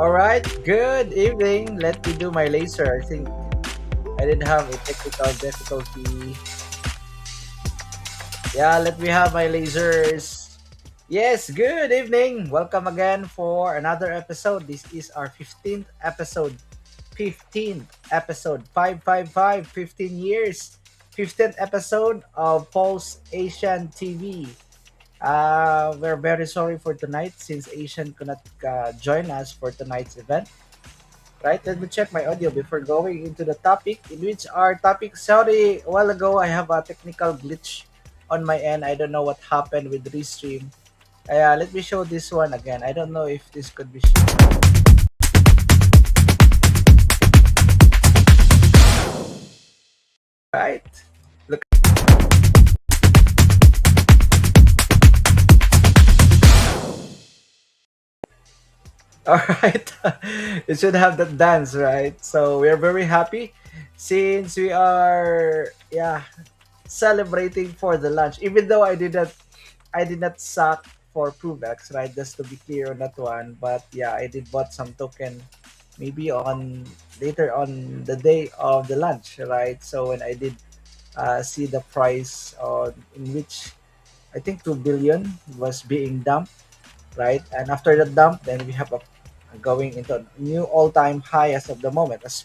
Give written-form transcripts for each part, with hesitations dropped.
All right, good evening. Let me do my laser. I think I did have a technical difficulty. Yeah, let me have my lasers. Yes, good evening. Welcome again for another episode. This is our 15th episode. 15th episode. 555, 15 years. 15th episode of Pulse Asian TV. We're very sorry for tonight since Asian could not join us for tonight's event. Right, let me check my audio before going into the topic, in which our topic, sorry, a while ago I have a technical glitch on my end. I don't know what happened with restream. Let me show this one again. I don't know if this could be right. Look. All right. It should have that dance, right? So we are very happy since we are, yeah, celebrating for the lunch. Even though I did not suck for ProveX, right? Just to be clear on that one. But yeah, I did bought some token maybe on later on the day of the lunch, right? So when I did see the price on in which I think 2 billion was being dumped, right? And after the dump, then we have a going into a new all-time high as of the moment. As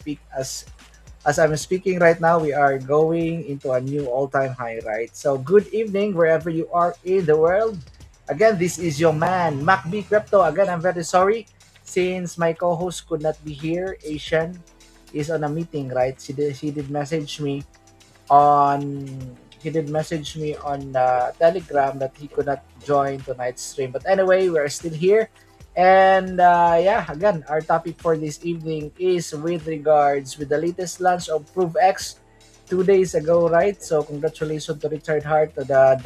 I'm speaking right now, we are going into a new all-time high, right? So good evening wherever you are in the world. Again, this is your man, MacB Crypto. Again, I'm very sorry since my co-host could not be here. Asian is on a meeting, right? She did message me on he did message me on Telegram that he could not join tonight's stream. But anyway, we're still here. And yeah, again, our topic for this evening is with regards with the latest launch of ProveX 2 days ago, right? So congratulations to Richard Hart to the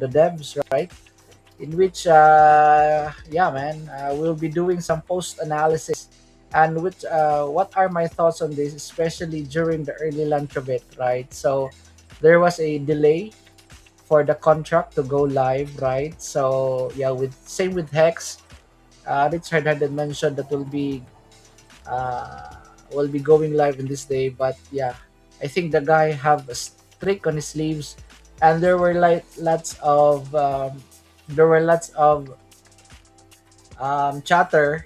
devs, right? In which yeah, man, we'll be doing some post analysis and which what are my thoughts on this, especially during the early launch of it, right? So there was a delay for the contract to go live, right? So yeah, with same with Hex, Richard had mentioned that uh, will be going live in this day, but yeah, I think the guy have a streak on his sleeves, and there were lots of chatter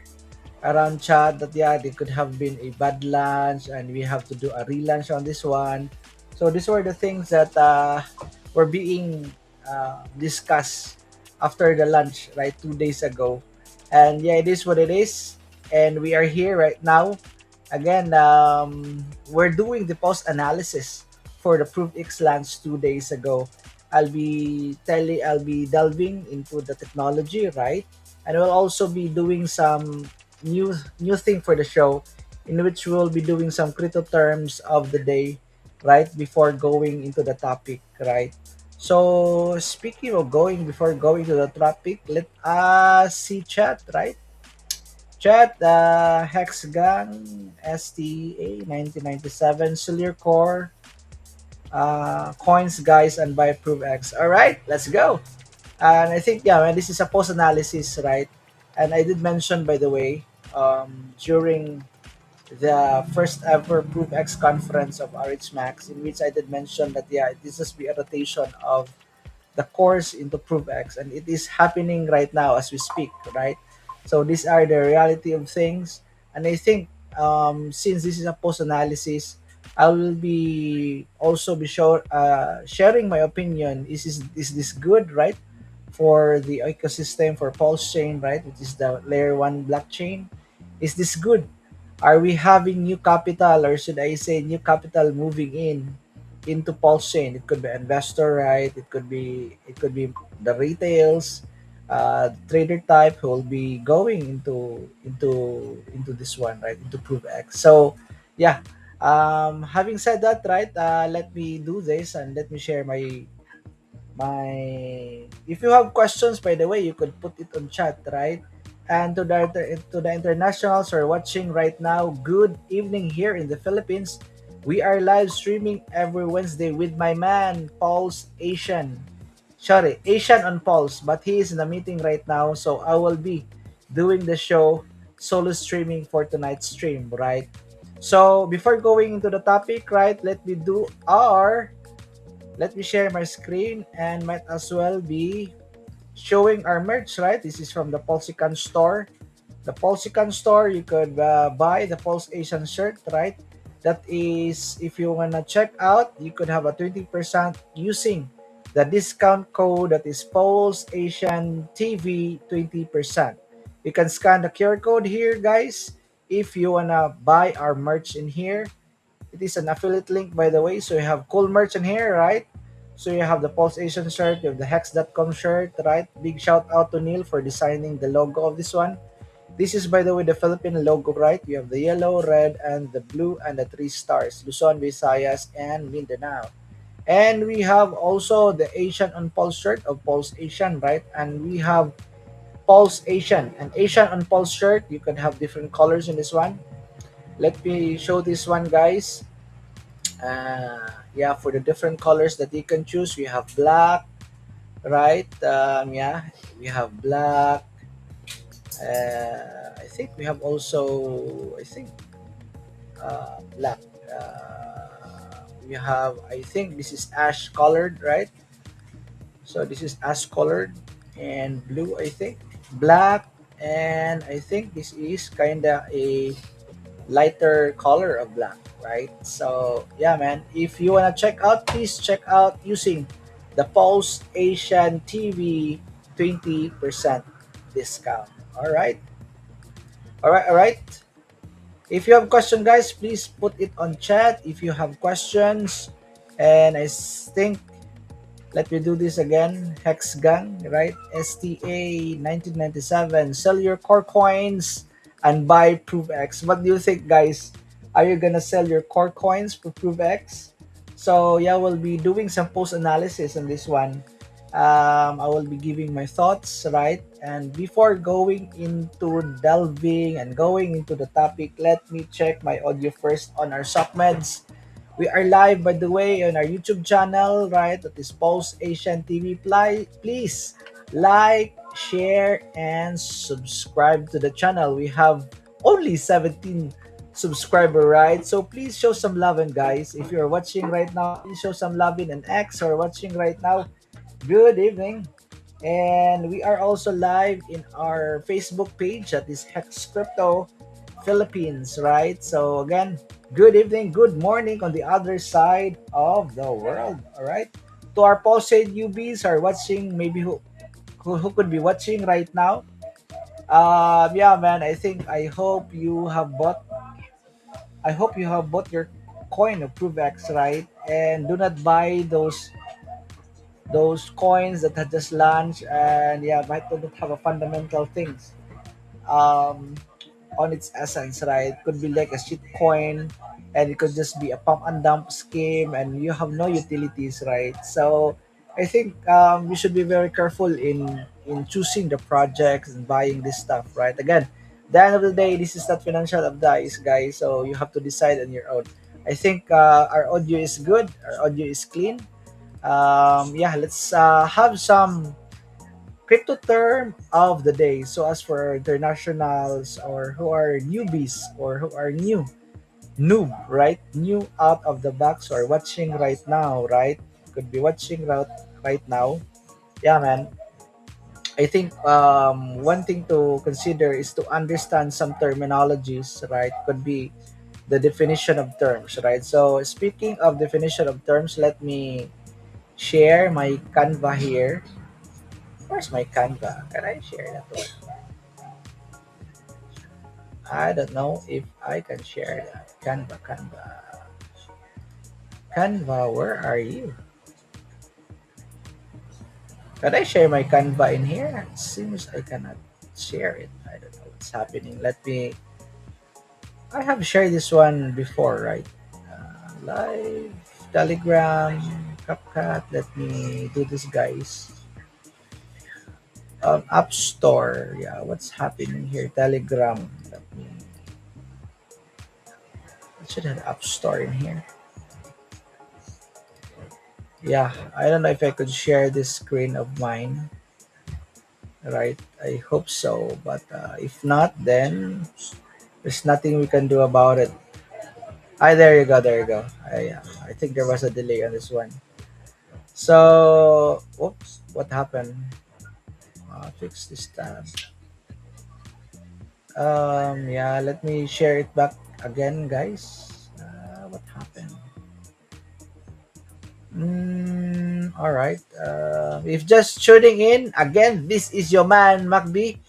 around chat that yeah, they could have been a bad launch and we have to do a relaunch on this one. So these were the things that were being discussed after the launch, right, 2 days ago. And yeah, it is what it is, and we are here right now again. We're doing the post analysis for the ProveX launch 2 days ago. I'll be delving into the technology, right? And we'll also be doing some new thing for the show, in which we'll be doing some crypto terms of the day, right, before going into the topic, right? So speaking of going before going to the topic, let us see chat, right? Chat, Hexgang, STA 1997, Solar Core, coins, guys, and buy ProveX. All right, let's go. And I think, yeah, man, this is a post analysis, right? And I did mention, by the way, during the first ever ProveX conference of RH Max, in which I did mention that, yeah, this is be a rotation of the course into ProveX, and it is happening right now as we speak, right? So these are the reality of things, and I think since this is a post analysis, I will be also be sharing my opinion. Is this good, right, for the ecosystem for Pulse chain, right, which is the layer one blockchain? Is this good? Are we having new capital, or should I say new capital moving into Pulse chain? It could be investor, right? It could be the retails, trader type who will be going into this one, right? Into ProveX. So yeah. Having said that, right? Let me do this and let me share my if you have questions, by the way, you could put it on chat, right? And to the internationals who are watching right now, good evening here in the Philippines. We are live streaming every Wednesday with my man Pulse Asian. Asian on Pulse, but he is in a meeting right now, so I will be doing the show solo streaming for tonight's stream, right? So before going into the topic, right, let me share my screen and might as well be showing our merch, right? This is from the Pulsican store. The Pulsican store, you could buy the Pulse Asian shirt, right? That is, if you wanna check out, you could have a 20% using the discount code that is Pulse Asian TV 20%. You can scan the QR code here, guys. If you wanna buy our merch in here, it is an affiliate link, by the way. So you have cool merch in here, right? So you have the Pulse Asian shirt, you have the Hex.com shirt, right? Big shout out to Neil for designing the logo of this one. This is, by the way, the Philippine logo, right? You have the yellow, red, and the blue, and the three stars: Luzon, Visayas, and Mindanao. And we have also the Asian on Pulse shirt of Pulse Asian, right? And we have Pulse Asian. And Asian on Pulse shirt, you can have different colors in this one. Let me show this one, guys. Yeah, for the different colors that you can choose, we have black, right? Yeah, we have black. I think we have also, I think, black. We have, I think this is ash colored, right? So this is ash colored and blue, I think. Black, and I think this is kind of a lighter color of black, right? So yeah, man, if you wanna check out, please check out using the Pulse Asian TV 20% discount. All right, all right. If you have question, guys, please put it on chat. If you have questions, and think, let me do this again. Hex Gang, right? STA 1997. Sell your core coins and buy ProveX. What do you think, guys? Are you gonna sell your core coins for ProveX? So yeah, we'll be doing some post analysis on this one. I will be giving my thoughts, right? And before going into delving and going into the topic, let me check my audio first on our Soc.Meds. We are live, by the way, on our YouTube channel, right? That is Pulse Asian TV. Please like, share, and subscribe to the channel. We have only 17 subscriber, right? So please show some love, and guys, if you're watching right now, please show some love in an X or watching right now. Good evening. And we are also live in our Facebook page that is Hex Crypto Philippines, right? So again, good evening, good morning on the other side of the world, all right? To our posted newbies are watching, maybe who could be watching right now. Yeah, man, I hope you have bought your coin of ProveX, right? And do not buy those coins that had just launched and yeah, might not have a fundamental things. Um, on its essence, right? It could be like a shit coin, and it could just be a pump and dump scheme, and you have no utilities, right? So I think we should be very careful in choosing the projects and buying this stuff, right? Again, the end of the day, this is not financial advice, guys. So you have to decide on your own. I think our audio is good. Our audio is clean. Yeah, let's have some crypto term of the day. So as for internationals or who are newbies or who are noob, right? New out of the box or watching right now, right? Could be watching right now. Yeah, man. I think one thing to consider is to understand some terminologies, right? Could be the definition of terms, right? So speaking of definition of terms, let me share my Canva here. Where's my Canva? Can I share that one? I don't know if I can share that. Canva, where are you? Can I share my Canva in here? It seems I cannot share it. I don't know what's happening. I have shared this one before, right? Live, Telegram, CapCut. Let me do this, guys. App Store. Yeah, what's happening here? Telegram. I should have App Store in here. Yeah, I don't know if I could share this screen of mine. right? I hope so, but if not, then there's nothing we can do about it. There you go, there you go. I think there was a delay on this one. So, oops, what happened? Fix this tab. Yeah, let me share it back again, guys. What happened? All right. If just tuning in, again, this is your man, MacB.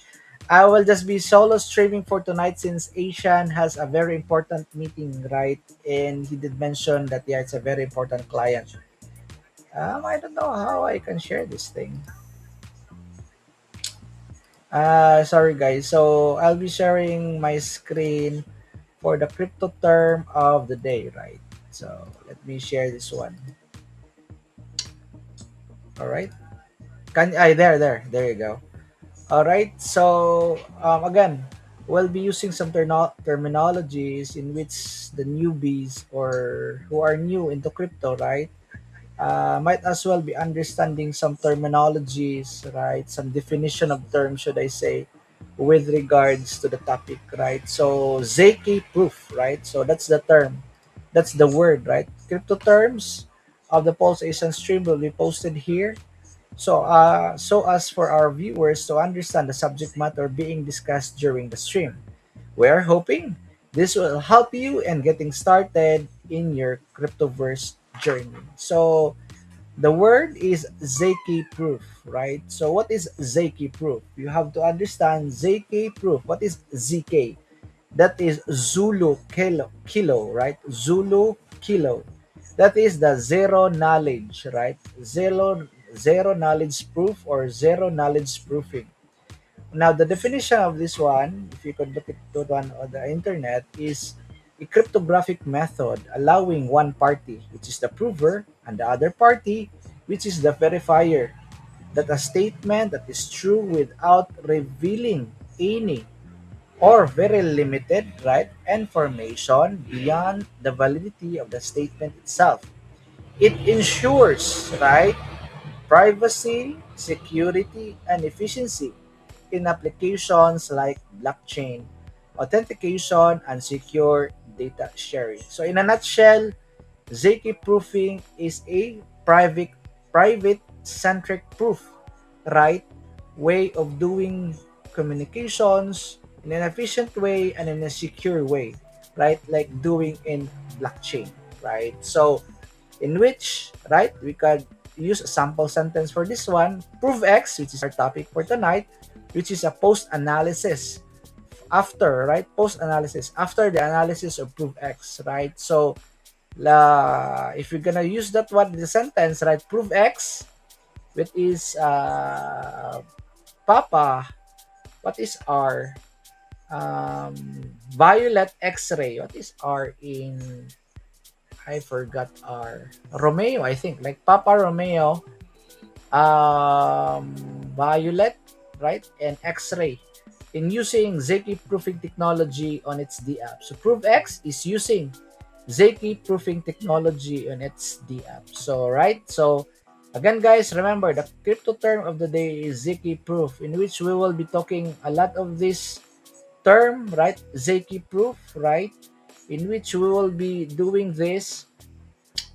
I will just be solo streaming for tonight since Asian has a very important meeting, right? And he did mention that, yeah, it's a very important client. I don't know how I can share this thing. Sorry, guys. So I'll be sharing my screen for the crypto term of the day, right? So let me share this one. All right. There you go. All right. So again, we'll be using some terminologies in which the newbies or who are new into crypto, right? Might as well be understanding some terminologies, right? Some definition of terms, should I say, with regards to the topic, right? So Zeki proof, right? So that's the term, that's the word, right? Crypto terms of the Pulse Asian stream will be posted here. So as for our viewers to understand the subject matter being discussed during the stream, we are hoping this will help you in getting started in your cryptoverse journey. So the word is Zeki proof, right? So what is Zeki proof? You have to understand Zeki proof. What is ZK? That is Zulu kilo, right? Zulu kilo. That is the zero knowledge, right? Zero knowledge proof or zero knowledge proofing. Now, the definition of this one, if you could look at that one on the internet, is a cryptographic method allowing one party, which is the prover, and the other party, which is the verifier, that a statement that is true without revealing any or very limited, right, information beyond the validity of the statement itself. It ensures, right, privacy, security, and efficiency in applications like blockchain, authentication, and secure data sharing. So in a nutshell, Zeki proofing is a private centric proof, right? Way of doing communications in an efficient way and in a secure way, right? Like doing in blockchain, right? So in which, right, we could use a sample sentence for this one. ProveX, which is our topic for tonight, which is a post analysis after, right? Post analysis after the analysis of ProveX, right? So if you're gonna use that one in the sentence, right? ProveX, which is Papa, what is R? Violet X-ray. What is R in, I forgot R. Romeo, I think. Like Papa Romeo, um, Violet, right? And X-ray in using Zeki proofing technology on its D app. So ProveX is using Zeki proofing technology on its D app. So, right? So, again, guys, remember the crypto term of the day is Zeki proof, in which we will be talking a lot of this term, right? Zeki proof, right? In which we will be doing this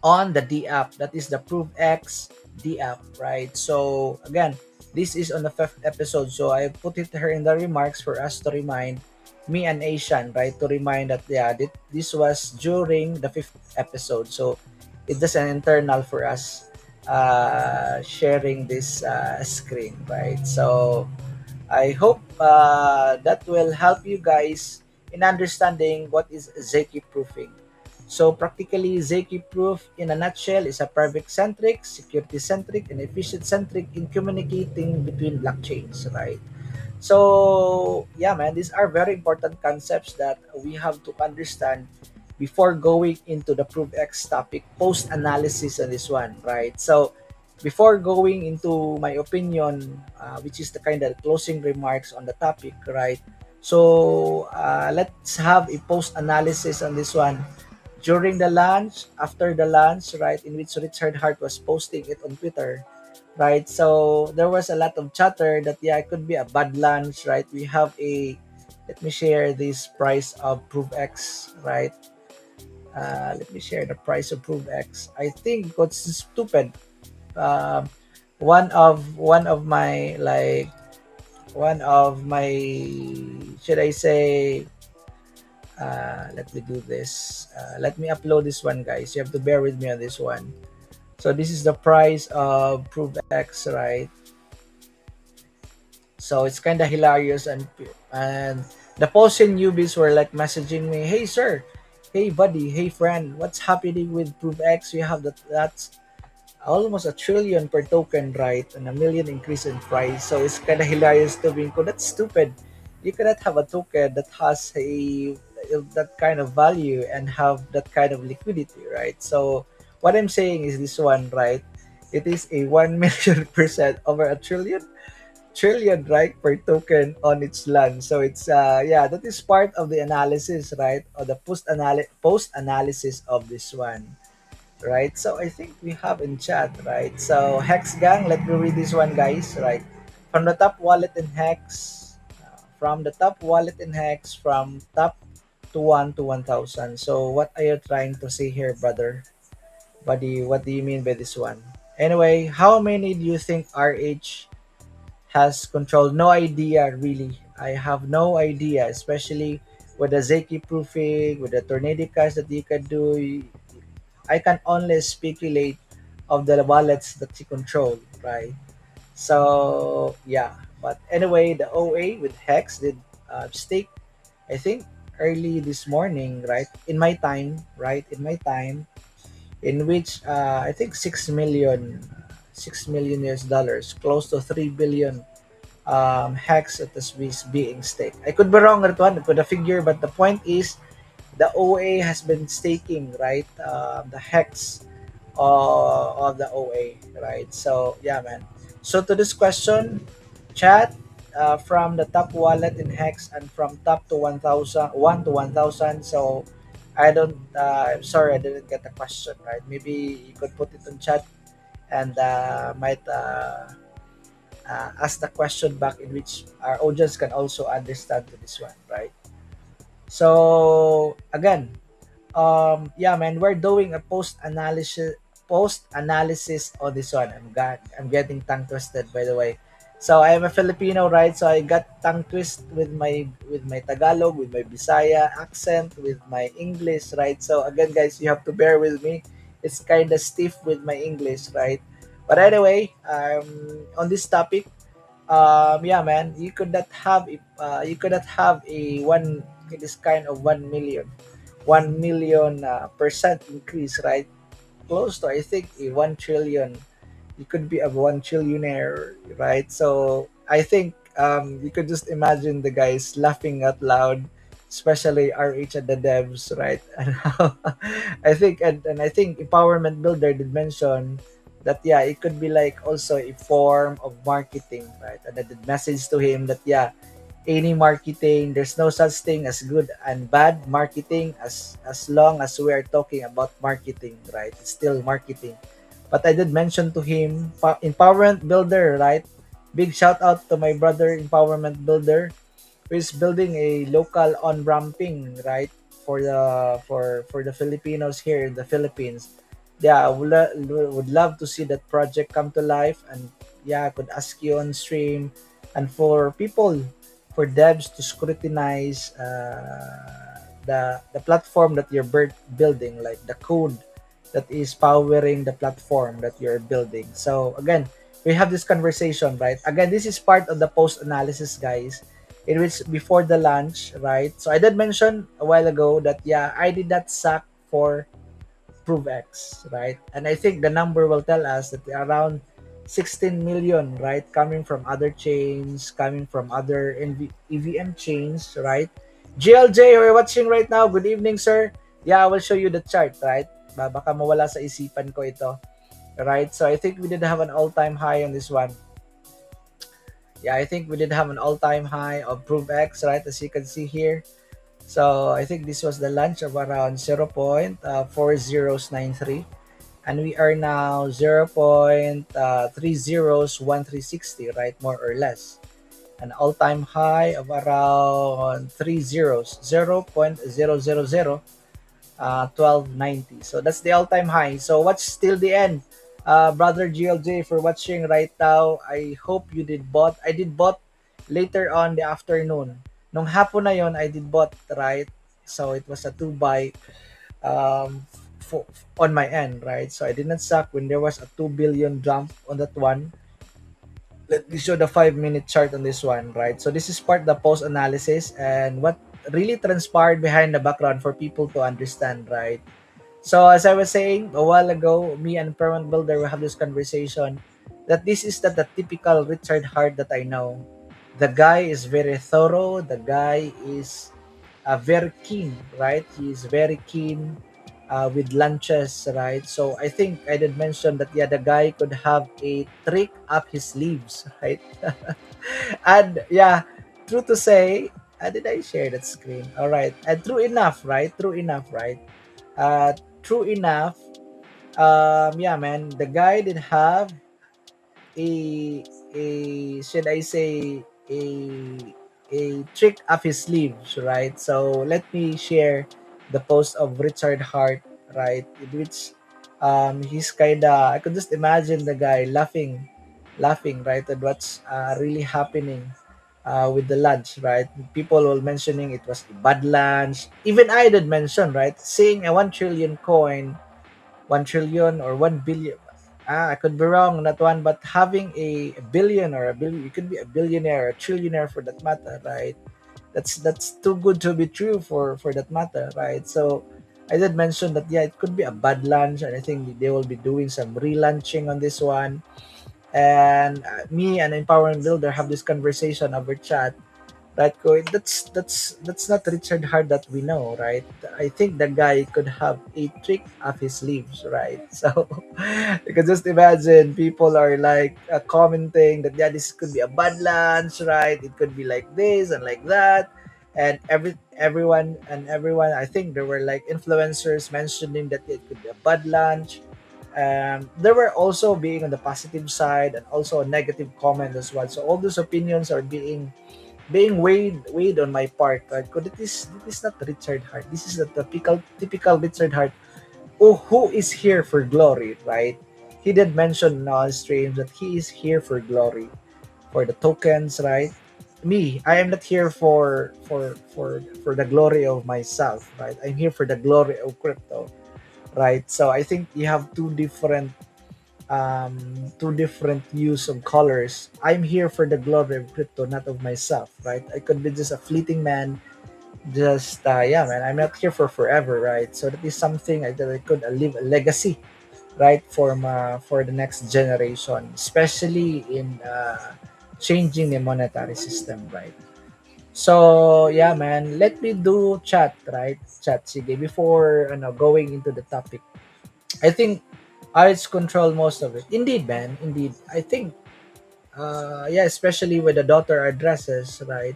on the D app. That is the ProveX D app, right? So again, this is on the fifth episode. So I put it here in the remarks for us to remind me and Asian, right? To remind that, yeah, this was during the fifth episode. So it is an internal for us sharing this screen, right? So I hope that will help you guys in understanding what is Zeki proofing. So practically, Zeki proof in a nutshell is a private-centric, security-centric, and efficient-centric in communicating between blockchains, right? So yeah, man, these are very important concepts that we have to understand before going into the ProveX topic, post analysis on this one, right? So before going into my opinion, which is the kind of closing remarks on the topic, right? So let's have a post analysis on this one. During the launch, after the launch, right, in which Richard Hart was posting it on Twitter, right? So there was a lot of chatter that yeah, it could be a bad lunch, right? We have a let me share this price of ProveX, right? Let me share the price of ProveX. I think what's stupid. Um, one of my like one of my should I say let me do this. Let me upload this one, guys. You have to bear with me on this one. So this is the price of ProveX, right? So it's kind of hilarious, and the Polson newbies were like messaging me, "Hey sir, hey buddy, hey friend, what's happening with ProveX? You have that's almost a trillion per token, right? And a million increase in price. So it's kind of hilarious to me. That's stupid. You cannot have a token that has a that kind of value and have that kind of liquidity, right? So what I'm saying is this one, right? It is a 1 million percent over a trillion, right, per token on its land. So it's yeah, that is part of the analysis, right, or the post analysis of this one, right? So I think we have in chat, right? So Hex Gang, let me read this one, guys, right? From the top wallet in Hex, from the top wallet in Hex, from top to 1 to 1,000. So what are you trying to say here, brother? Buddy, what do you mean by this one? Anyway, how many do you think RH has control? No idea, really. I have no idea, especially with the Zeki proofing, with the tornado cash that you can do. I can only speculate of the wallets that he controlled, right? So yeah, but anyway, the OA with Hex did stake, I think, early this morning, right? In my time, right? In my time, in which I think 6 million US dollars, close to 3 billion Hex that is being staked. I could be wrong on that one, with the figure, but the point is the OA has been staking, right? The hex of the OA, right? So yeah, man. So to this question, chat, from the top wallet in hex and from top to 1,000, 1 to 1,000. So I don't. I'm sorry, I didn't get the question, right? Maybe you could put it in chat and might ask the question back in which our audience can also understand to this one, right? So again, yeah, man, we're doing a post analysis on this one. I'm getting tongue twisted, by the way. So I am a Filipino, right? So I got tongue twist with my Tagalog, with my Bisaya accent, with my English, right? So again, guys, you have to bear with me. It's kind of stiff with my English, right? But anyway, on this topic, yeah, man, you could not have a one this kind of 1 million percent increase, right? Close to, I think, a 1 trillion. You could be a 1 trillionaire, right? So I think you could just imagine the guys laughing out loud, especially RH and the devs, right? And how and I think Empowerment Builder did mention that yeah, it could be like also a form of marketing, right? And I did message to him that yeah, any marketing, there's no such thing as good and bad marketing, as long as we are talking about marketing, right? It's still marketing. But I did mention to him, Empowerment Builder, right? Big shout out to my brother Empowerment Builder, who is building a local on ramping, right? For the Filipinos here in the Philippines. Yeah, would love to see that project come to life, and yeah, I could ask you on stream, and for people, for devs to scrutinize the platform that you're building, like the code that is powering the platform that you're building. So again, we have this conversation, right? Again, this is part of the post analysis, guys, in which before the launch, right? So I did mention a while ago that yeah, I did not suck for ProveX, right? And I think the number will tell us that around 16 million, right, coming from other chains, coming from other EVM chains, right? GLJ, we're watching right now. Good evening, sir. Yeah, I will show you the chart, right? Baka mawala sa isipan ko ito, right? So I think we did have an all-time high on this one. Yeah, I think we did have an all-time high of ProveX, right? As you can see here. So I think this was the launch of around 0.4093. and we are now 0.301360, right, more or less. An all-time high of around three zeros, 0.000 1290. So that's the all-time high. So what's still the end? Brother GLJ, for watching right now, I hope you did bought. I did bought later on the afternoon. Nung hapon na yon, I did bought, right? So it was a two buy on my end, right? So I did not suck when there was a 2 billion jump on that one. Let me show the 5 minute chart on this one, right? So this is part of the post analysis and what really transpired behind the background for people to understand, right? So as I was saying a while ago, me and Permanent Builder will have this conversation that this is the typical Richard Hart that I know. The guy is very thorough. The guy is very keen, right? He's very keen with lunches, right? So I think I did mention that yeah, the guy could have a trick up his sleeves, right? And yeah, true to say, did I share that screen? All right, and true enough, right? True enough, right? Uh, True enough. Yeah, man, the guy did have a should I say a trick up his sleeves, right? So let me share the post of Richard Hart, right? In which he's kinda I could just imagine the guy laughing, right, at what's really happening with the lunch, right? People were mentioning it was a bad lunch. Even I did mention, right? Seeing a 1 trillion coin, 1 trillion or 1 billion. I could be wrong on that one, but having a billion or a billion, you could be a billionaire, a trillionaire for that matter, right? That's too good to be true for that matter, right? So I did mention that yeah, it could be a bad lunch, and I think they will be doing some relaunching on this one. And me and Empowerment Builder have this conversation over chat, right? Going, that's not Richard Hart that we know, right? I think the guy could have a trick up his sleeves, right? So you can just imagine people are like commenting that yeah, this could be a bad lunch, right? It could be like this and like that, and everyone. I think there were like influencers mentioning that it could be a bad lunch. There were also being on the positive side and also a negative comment as well. So all those opinions are being weighed on my part, right? Because it is not Richard Hart. This is the typical Richard Hart. Oh, who is here for glory, right? He did mention in our streams that he is here for glory, for the tokens, right? Me, I am not here for the glory of myself, right? I'm here for the glory of crypto, right? So I think you have two different use of colors. I'm here for the glory of crypto, not of myself, right? I could be just a fleeting man, just yeah, man. I'm not here for forever, right? So that is something that I could leave a legacy, right, for the next generation, especially in changing the monetary system, right? So yeah, man. Let me do chat, right? Chat, sige, before going into the topic. I think arts control most of it. Indeed, man. Indeed. I think, yeah, especially with the daughter addresses, right?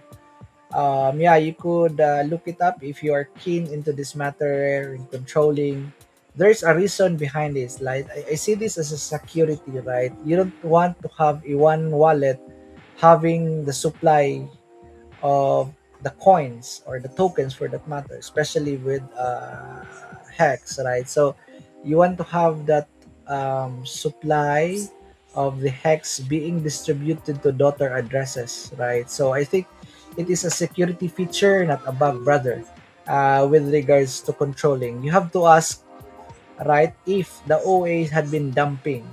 Yeah, you could look it up if you are keen into this matter in controlling. There's a reason behind this. Like, I see this as a security, right? You don't want to have a one wallet having the supply of the coins or the tokens for that matter, especially with hex, right? So you want to have that supply of the hex being distributed to daughter addresses, right? So I think it is a security feature, not a bug, brother. With regards to controlling, you have to ask, right, if the OA had been dumping,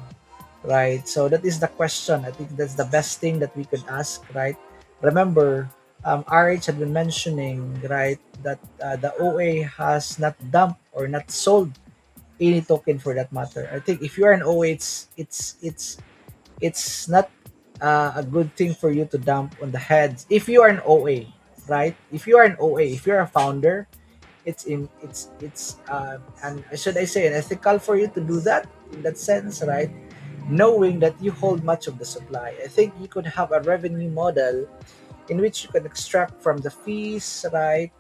right? So that is the question. I think that's the best thing that we could ask, right? Remember, RH had been mentioning, right, that the OA has not dumped or not sold any token for that matter. I think if you are an OA, it's not a good thing for you to dump on the heads. If you are an OA, right? If you are an OA, if you're a founder, it's and should I say, an ethical for you to do that in that sense, right? Knowing that you hold much of the supply, I think you could have a revenue model in which you can extract from the fees, right?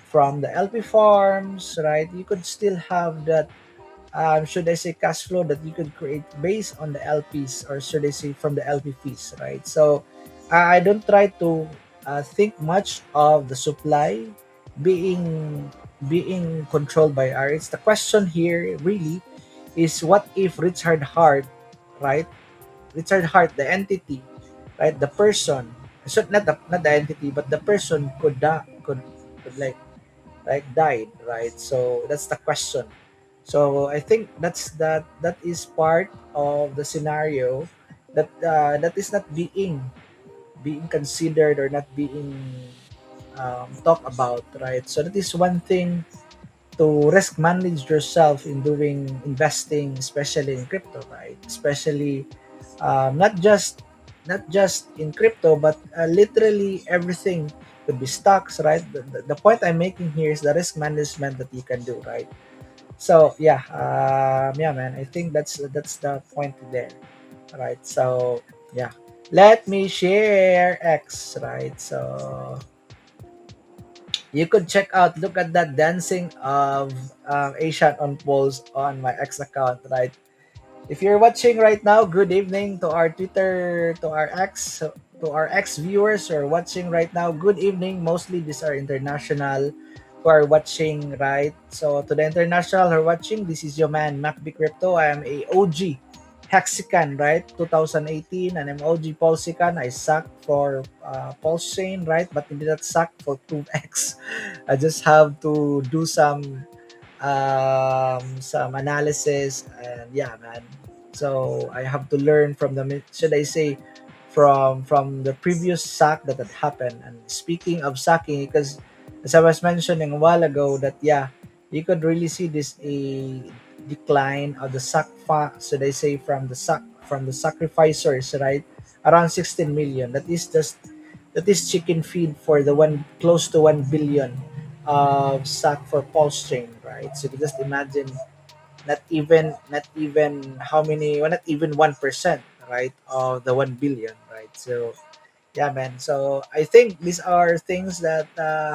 From the LP farms, right? You could still have that should I say, cash flow that you could create based on the LPs, or should I say from the LP fees, right? So I don't try to think much of the supply being controlled by R. It's the question here really is, what if Richard Hart, right? Richard Hart, the entity, right? The person, so not the entity, but the person could like died, right? So that's the question. So I think that is part of the scenario that is not being considered, or not being talked about, right? So that is one thing to risk manage yourself in doing investing, especially in crypto, right? Especially not just in crypto, but literally everything could be stocks, right? The point I'm making here is the risk management that you can do, right? So yeah, yeah, man. I think that's the point there, right? So yeah, let me share X, right? So you could check out, look at that dancing of AsianOnPulse on my X account, right? If you're watching right now, good evening to our Twitter, to our X viewers who are watching right now. Good evening. Mostly these are international who are watching, right? So to the international who are watching, this is your man MacB Crypto. I am a OG Hexican, right? 2018, and I'm OG Pulsican. I suck for Pulse Chain, right? But hindi that suck for ProveX. I just have to do some analysis, and yeah, man. So I have to learn from the, should I say, from the previous sack that had happened. And speaking of sacking, because as I was mentioning a while ago, that yeah, you could really see this a decline of the should I say, from the sacrificers, right? Around 16 million. That is chicken feed for the one close to 1 billion of stock for pulse chain, right? So you just imagine, not even how many, well, not even 1%, right, of the 1 billion, right? So yeah, man. So I think these are things that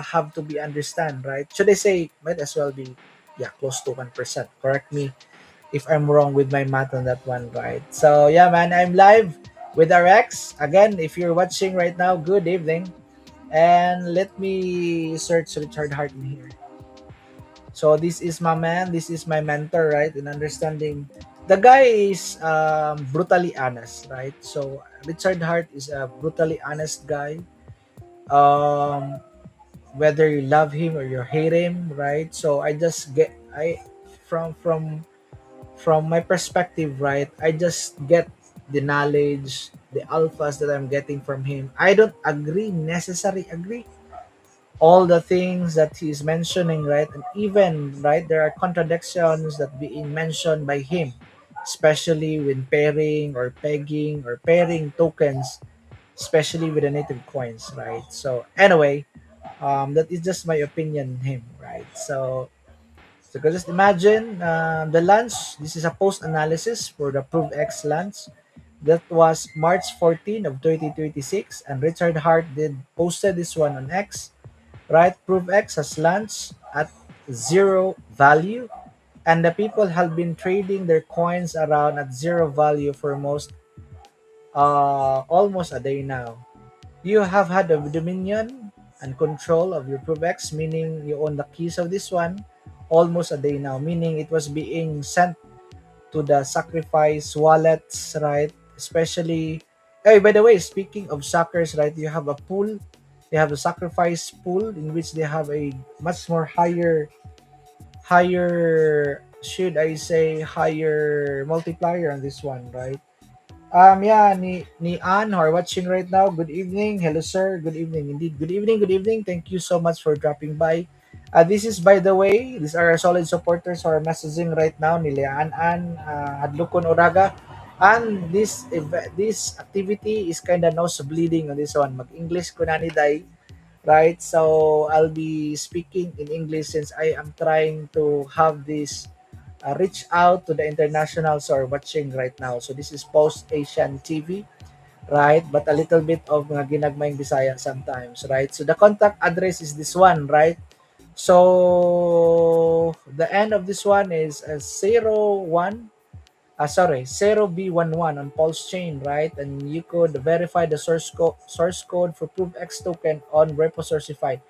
have to be understand, right? Should I say, might as well be, yeah, close to 1%. Correct me if I'm wrong with my math on that one, right? So yeah, man, I'm live with RX again. If you're watching right now, good evening. And let me search Richard Harden here. So this is my man, this is my mentor, right? In understanding, the guy is brutally honest, right? So Richard Hart is a brutally honest guy. Um, Whether you love him or you hate him, right? So I just get I from my perspective, right? I just get the knowledge, the alphas that I'm getting from him. I don't agree all the things that he's mentioning, right? And even, right, there are contradictions that being mentioned by him, especially when pairing or pegging or pairing tokens, especially with the native coins, right? So anyway, that is just my opinion on him, right? So just imagine the launch. This is a post analysis for the ProveX launch. That was March 14 of 2026, and Richard Hart did posted this one on X, right? ProveX has launched at zero value, and the people have been trading their coins around at zero value for almost a day now. You have had the dominion and control of your ProveX, meaning you own the keys of this one almost a day now, meaning it was being sent to the sacrifice wallets, right? Especially, hey, by the way, speaking of suckers, right? You have a pool, they have a sacrifice pool in which they have a much more higher, should I say, higher multiplier on this one, right? Yeah, ni Ann who are watching right now. Good evening. Hello, sir. Good evening. Indeed. Good evening. Good evening. Thank you so much for dropping by. This is, by the way, these are our solid supporters who are messaging right now. Nila An, Hadlukon Oraga. And this activity is kind of nose bleeding on this one. Mag-English ko na ni Day, right? So I'll be speaking in English since I am trying to have this reach out to the internationals who are watching right now. So this is Post Asian TV, right? But a little bit of mga ginagmayng Bisaya sometimes, right? So the contact address is this one, right? So the end of this one is a 01, sorry, 0B11 on Pulse chain, right? And you could verify the source code for ProveX token on RepoSourceify.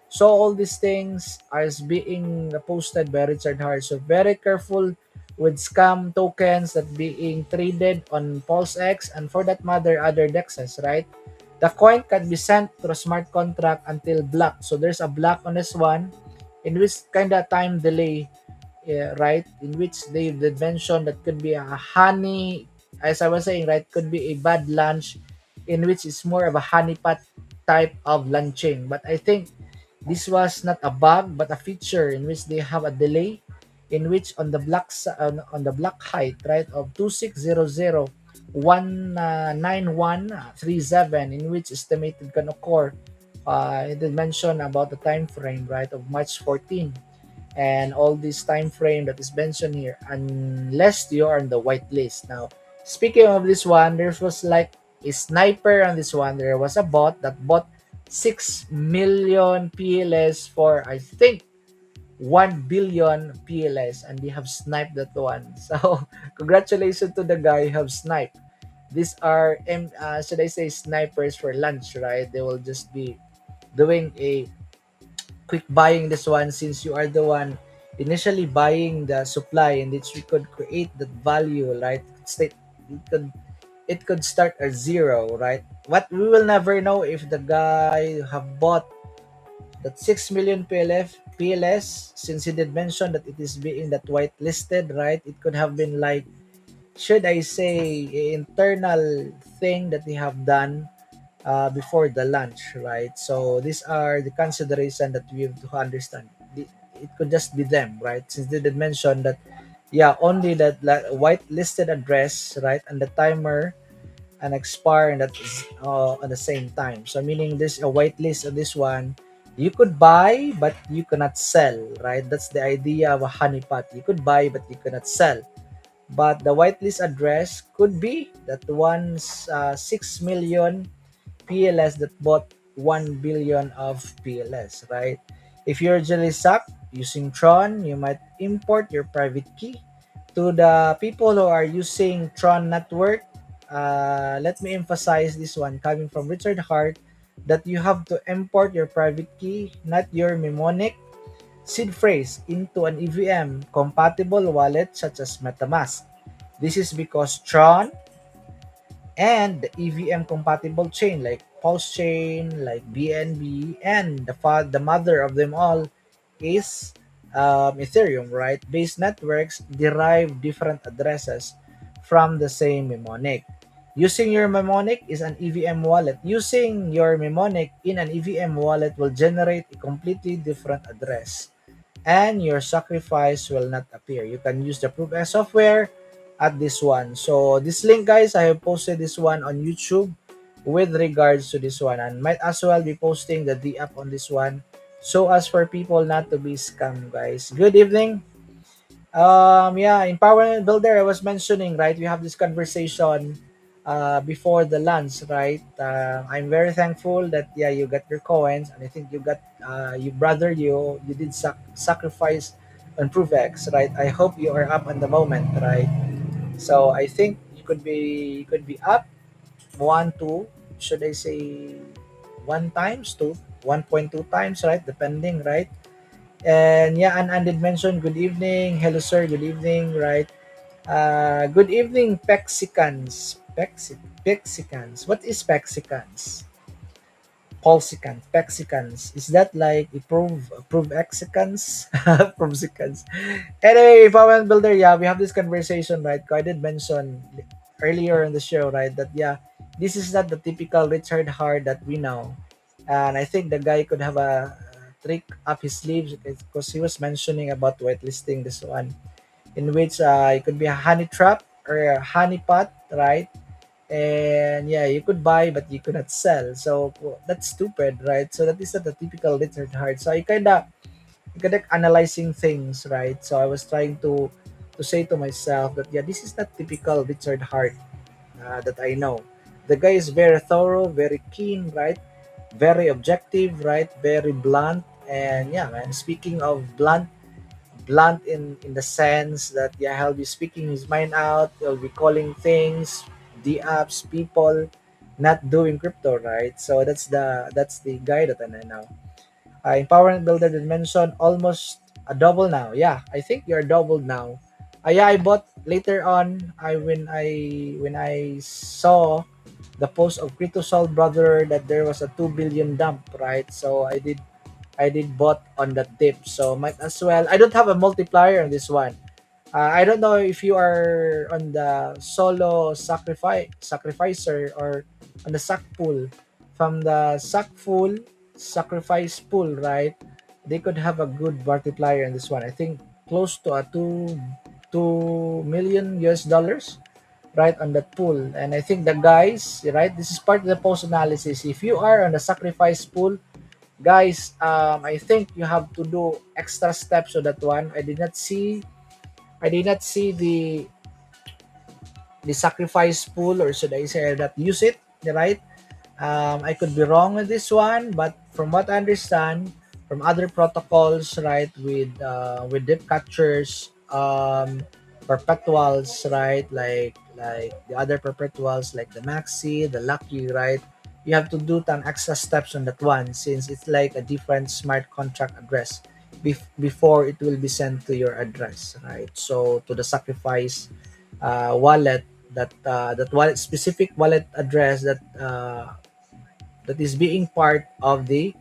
So all these things are being posted by Richard Hart. So very careful with scam tokens that being traded on PulseX and for that matter other dexes, right? The coin can be sent to a smart contract until blocked. So there's a block on this one in which kind of time delay, yeah, right? In which they mentioned that could be a honey, as I was saying, right? Could be a bad lunch in which it's more of a honeypot type of lunching. But I think this was not a bug but a feature in which they have a delay in which on the on the block height, right, of 2600 19137 in which estimated can occur. It did mention about the time frame, right, of March 14, and all this time frame that is mentioned here unless you are on the whitelist. Now, speaking of this one, there was like a sniper on this one. There was a bot that bought 6 million PLS for I think 1 billion PLS, and they have sniped that one. So congratulations to the guy who have sniped. These are should I say snipers for lunch, right? They will just be doing a quick buying this one since you are the one initially buying the supply, in which we could create that value, right? It could it could start at zero, right? What we will never know if the guy have bought that 6 million PLS, since he did mention that it is being that whitelisted, right? It could have been like, should I say, internal thing that they have done before the launch, right? So these are the consideration that we have to understand. It could just be them, right? Since they did mention that, yeah, only that white listed address, right, and the timer and expire and that is at the same time. So meaning this a white list of this one, you could buy but you cannot sell, right? That's the idea of a honeypot. You could buy but you cannot sell. But the whitelist address could be that one's 6 million PLS that bought 1 billion of PLS, right? If you're Jelly Suck using Tron, you might import your private key. To the people who are using Tron network, let me emphasize this one coming from Richard Hart, that you have to import your private key, not your mnemonic seed phrase, into an EVM compatible wallet such as MetaMask. This is because Tron and the EVM compatible chain like Pulse chain, like BNB, and the mother of them all is Ethereum, right? Base networks derive different addresses from the same mnemonic. Using your mnemonic is an EVM wallet. Using your mnemonic in an EVM wallet will generate a completely different address, and your sacrifice will not appear. You can use the ProveX software at this one. So this link, guys, I have posted this one on YouTube with regards to this one, and might as well be posting the D app on this one so as for people not to be scammed, guys. Good evening. Yeah, empowerment builder. I was mentioning, right? We have this conversation before the lunch, right? I'm very thankful that yeah you got your coins, and I think you got you brother you did sacrifice on ProveX, right? I hope you are up on the moment, right? So I think you could be up one two, should I say one times two, 1.2 times, right? Depending, right? And yeah, and did mention good evening. Hello sir, good evening, right? Good evening, Pexicans. Pexicans. What is Pexicans? Polsicans, Pexicans. Is that like a prove Exicans? Provsicans. Anyway, Power Builder, yeah, we have this conversation, right? I did mention earlier in the show, right, that yeah, this is not the typical Richard Hart that we know. And I think the guy could have a trick up his sleeves because he was mentioning about whitelisting this one, in which it could be a honey trap or a honey pot, right? And yeah, you could buy but you could not sell. So well, that's stupid, right? So that is not the typical Richard Hart. So I kind of analyzing things, right? So I was trying to say to myself that yeah, this is not typical Richard Hart that I know. The guy is very thorough, very keen, right? Very objective, right? Very blunt. And yeah, man, speaking of blunt, blunt in the sense that yeah, he'll be speaking his mind out. He'll be calling things, the apps, people, not doing crypto, right? So that's the guy that I know now. Empowerment builder that mentioned almost a double now. Yeah, I think you're doubled now. Yeah, I bought later on. When I saw the post of Cryptosol brother that there was a 2 billion dump, right? So I did bought on that dip. So might as well. I don't have a multiplier on this one. I don't know if you are on the solo sacrificer or on the sack pool. From the sack pool, sacrifice pool, right? They could have a good multiplier in this one. I think close to a two million US dollars, right, on that pool. And I think the guys, right, this is part of the post analysis. If you are on the sacrifice pool, guys, I think you have to do extra steps on that one. I did not see the sacrifice pool, or should I say that use it, right? I could be wrong with this one, but from what I understand from other protocols, right, with deep catchers, perpetuals, right, like the other perpetuals, like the maxi, the lucky, right. You have to do some extra steps on that one since it's like a different smart contract address before it will be sent to your address, right? So to the sacrifice wallet, that wallet specific wallet address that is being part of the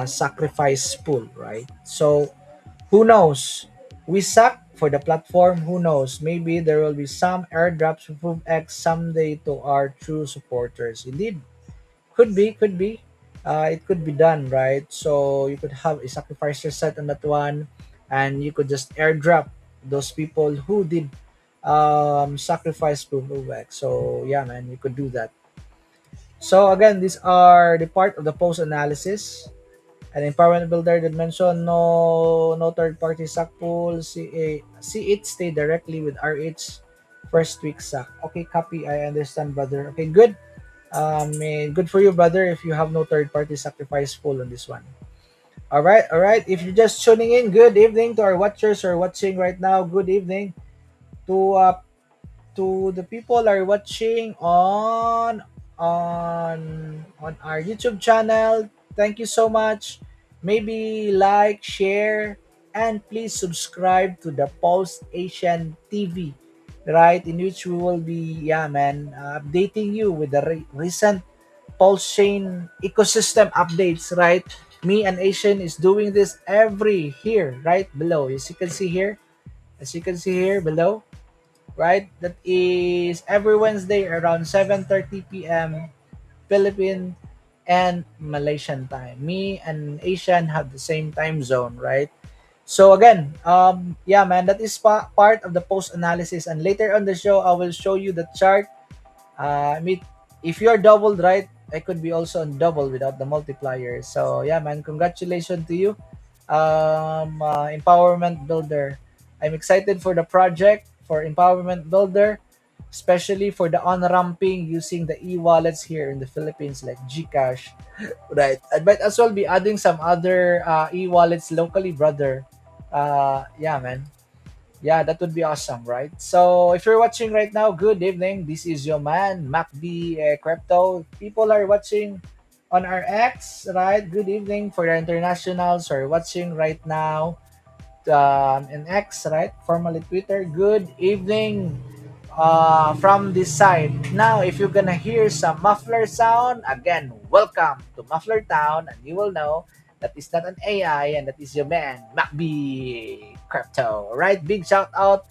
sacrifice pool, right? So who knows? We suck for the platform. Who knows? Maybe there will be some airdrops from ProveX someday to our true supporters. Indeed, could be. It could be done, right? So you could have a sacrificer set on that one, and you could just airdrop those people who did sacrifice ProveX. So yeah, man, you could do that. So again, these are the part of the post analysis. An empowerment builder that mentioned no third party sack pool. See it stay directly with RH first week sack. Okay, copy. I understand, brother. Okay, good. Good for you, brother. If you have no third party sacrifice pool on this one. All right, all right. If you're just tuning in, good evening to our watchers who are watching right now. Good evening to the people are watching on our YouTube channel. Thank you so much. Maybe like, share, and please subscribe to the Pulse Asian TV, right? In which we will be, yeah, man, updating you with the recent Pulse Chain ecosystem updates, right? Me and Asian is doing this every here, right below. As you can see here below, right? That is every Wednesday around 7:30 p.m. Philippine and Malaysian time. Me and Asian have the same time zone, right? So again, yeah, man, that is part of the post analysis. And later on the show, I will show you the chart. I mean, if you're doubled, right, I could be also on double without the multiplier. So yeah, man, congratulations to you, Empowerment Builder. I'm excited for the project for Empowerment Builder, especially for the on-ramping using the e-wallets here in the Philippines, like GCash, right? I might as well be adding some other e-wallets locally, brother. Yeah, man. Yeah, that would be awesome, right? So if you're watching right now, good evening. This is your man, MacD Crypto. People are watching on our X, right? Good evening for the internationals who are watching right now in X, right? Formerly Twitter. Good evening from this side. Now, if you're gonna hear some muffler sound, again, welcome to Muffler Town, and you will know that is not an AI, and that is your man, MacB Crypto. Right? Big shout out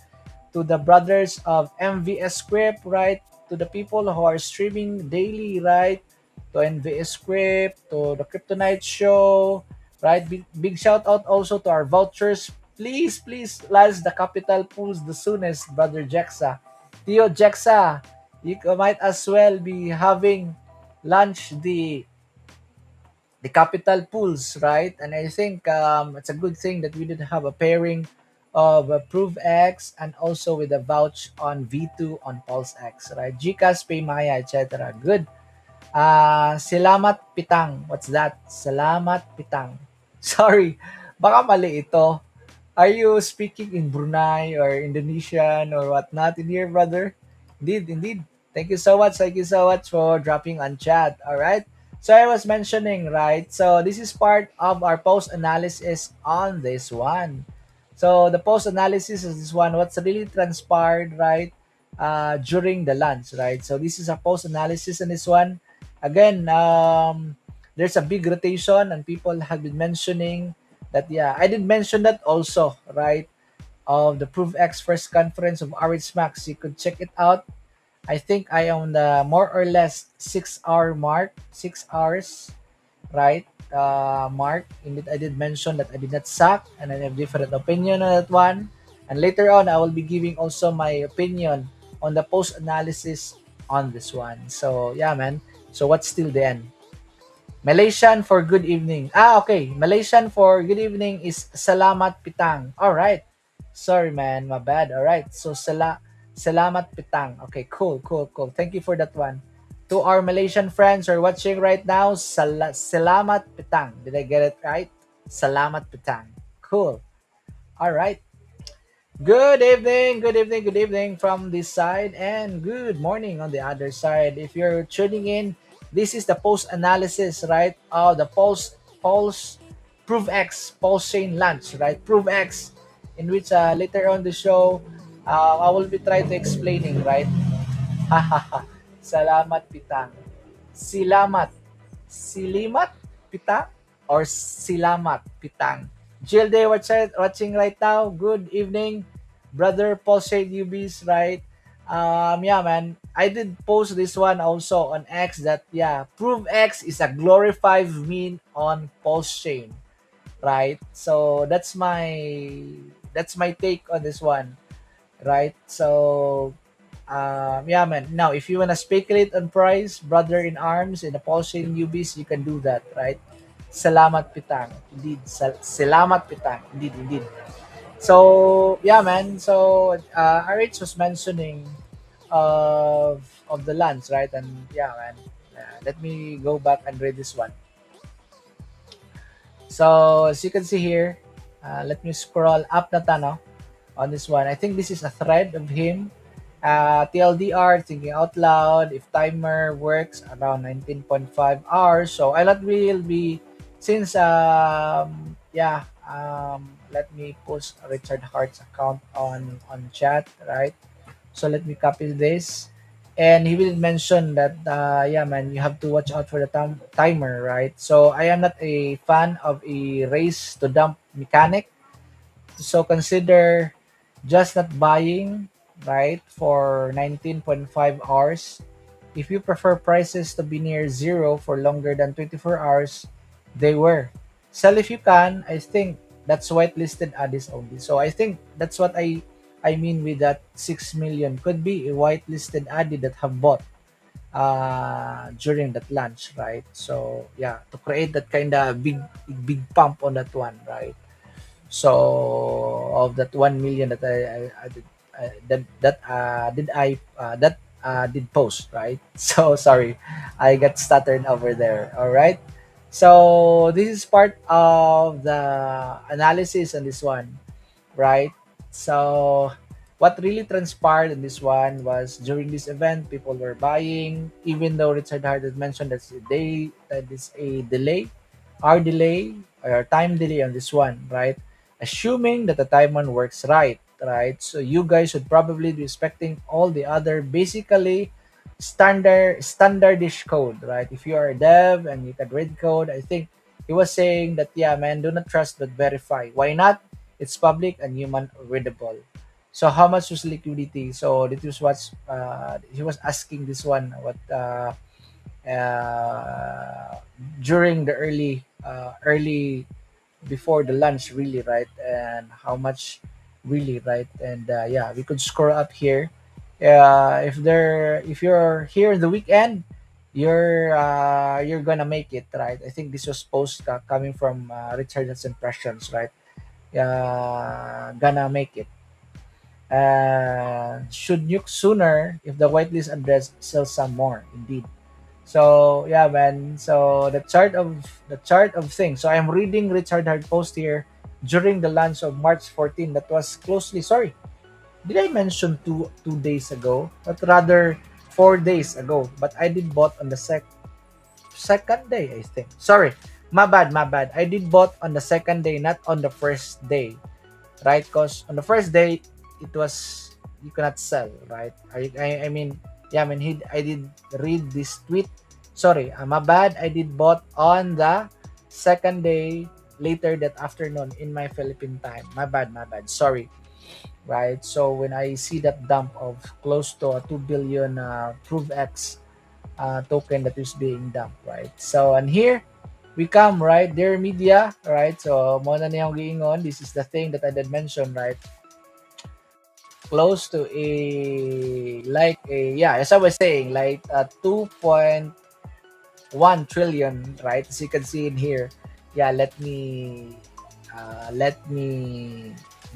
to the brothers of MVS Script, right? To the people who are streaming daily, right? To MVS Script, to the Kryptonite Show, right? Big shout out also to our vouchers. Please, please, lads, the capital pools the soonest, brother Jexa. Tio Jexa, you might as well be having lunch the capital pools, right? And I think it's a good thing that we did have a pairing of ProveX and also with a vouch on V2 on PulseX, right? Gcash, Paymaya, etc. Good. Salamat Pitang. What's that? Salamat Pitang. Sorry, baka mali ito. Are you speaking in Brunei or Indonesian or whatnot in here, brother? Indeed, indeed. Thank you so much. Thank you so much for dropping on chat. All right. So I was mentioning, right? So this is part of our post analysis on this one. So the post analysis is this one. What's really transpired, right? During the lunch, right? So this is a post analysis on this one. Again, there's a big rotation, and people have been mentioning that. Yeah, I did mention that also, right? Of the ProveX first conference of RH Max. You could check it out. I think I am on the more or less 6 hour mark, 6 hours, right? Mark. Indeed, I did mention that I did not suck and I have different opinion on that one. And later on, I will be giving also my opinion on the post analysis on this one. So yeah, man. So what's still the end? Malaysian for good evening. Okay. Malaysian for good evening is Salamat Pitang. All right. Sorry, man. My bad. All right. So, Salamat Pitang. Okay, cool, cool, cool. Thank you for that one. To our Malaysian friends who are watching right now, Salamat Pitang. Did I get it right? Salamat Pitang. Cool. All right. Good evening, good evening, good evening from this side, and good morning on the other side. If you're tuning in, this is the post analysis, right? Oh, the pulse ProveX pulse chain lunch, right? ProveX, in which later on the show, I will be trying to explaining, right? Salamat pitang. Silamat. Silimat pitang or silamat pitang. Jill Day watching right now. Good evening, brother Paul Shade Ubis, right? Yeah, man. I did post this one also on X that yeah, Prove X is a glorified meme on Pulse Chain, right? So that's my take on this one, right? So yeah, man. Now, if you wanna speculate on price, brother in arms in the Pulsing newbies, you can do that, right? Salamat pitang, indeed. Salamat pitang, indeed, indeed. So yeah, man. So RH was mentioning of the lands, right? And yeah, man. Let me go back and read this one. So as you can see here, let me scroll up na tano on this one. I think this is a thread of him. TLDR, thinking out loud, if timer works around 19.5 hours. So I not will be, since, let me post Richard Hart's account on chat, right? So let me copy this. And he will mention that, yeah, man, you have to watch out for the timer, right? So I am not a fan of a race to dump mechanic, so consider just not buying, right, for 19.5 hours. If you prefer prices to be near zero for longer than 24 hours, they were. Sell if you can. I think that's whitelisted addis only. So I think that's what I mean with that 6 million could be a whitelisted addy that have bought during that launch, right? So yeah, to create that kind of big pump on that one, right? So of that 1 million that I did, did post, right? So sorry, I got stuttered over there. All right. So this is part of the analysis on this one, right? So what really transpired in this one was during this event, people were buying, even though Richard Hart had mentioned that is a delay, our delay or time delay on this one, right? Assuming that the time one works right? So you guys should probably be expecting all the other basically standardish code, right? If you are a dev and you can read code, I think he was saying that yeah, man, do not trust but verify. Why not? It's public and human readable. So how much was liquidity? So this was what he was asking this one. What uh, during the early before the lunch, really, right? And how much, really, right? And yeah, we could scroll up here. If you're here in the weekend, you're gonna make it, right? I think this was post coming from Richard's impressions, right? Gonna make it. Should nuke sooner if the whitelist address sells some more. Indeed. So yeah, man. So the chart of things. So I'm reading Richard Hart post here. during the launch of March 14. That was closely, sorry, did I mention 2 days ago? But rather 4 days ago. But I did bought on the second day, I think. Sorry, my bad, my bad. I did bought on the second day, not on the first day, right? Because on the first day, it was you cannot sell, right? I mean, yeah, I mean, I did read this tweet. Sorry, my bad. I did bought on the second day later that afternoon in my Philippine time. My bad, my bad. Sorry, right? So when I see that dump of close to a 2 billion ProveX token that is being dumped, right? So, and here we come, right? Dear media, right? So, mo na niyang giingon. This is the thing that I did mention, right? Close to like yeah, as I was saying, like 2.1 trillion, right? As you can see in here. Yeah, let me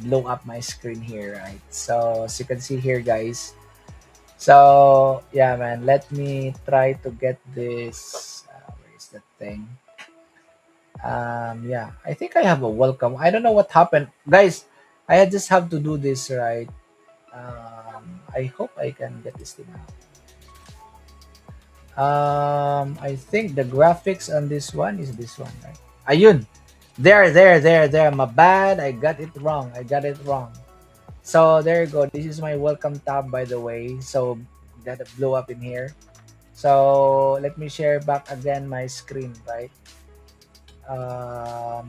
blow up my screen here, right? So, as you can see here, guys. So yeah, man. Let me try to get this. Where is that thing? Yeah. I think I have a welcome. I don't know what happened, guys. I just have to do this right. I hope I can get this thing out. I think the graphics on this one is this one, right? Ayun. There. My bad. I got it wrong. I got it wrong. So there you go. This is my welcome tab, by the way. So that blew up in here. So let me share back again my screen, right?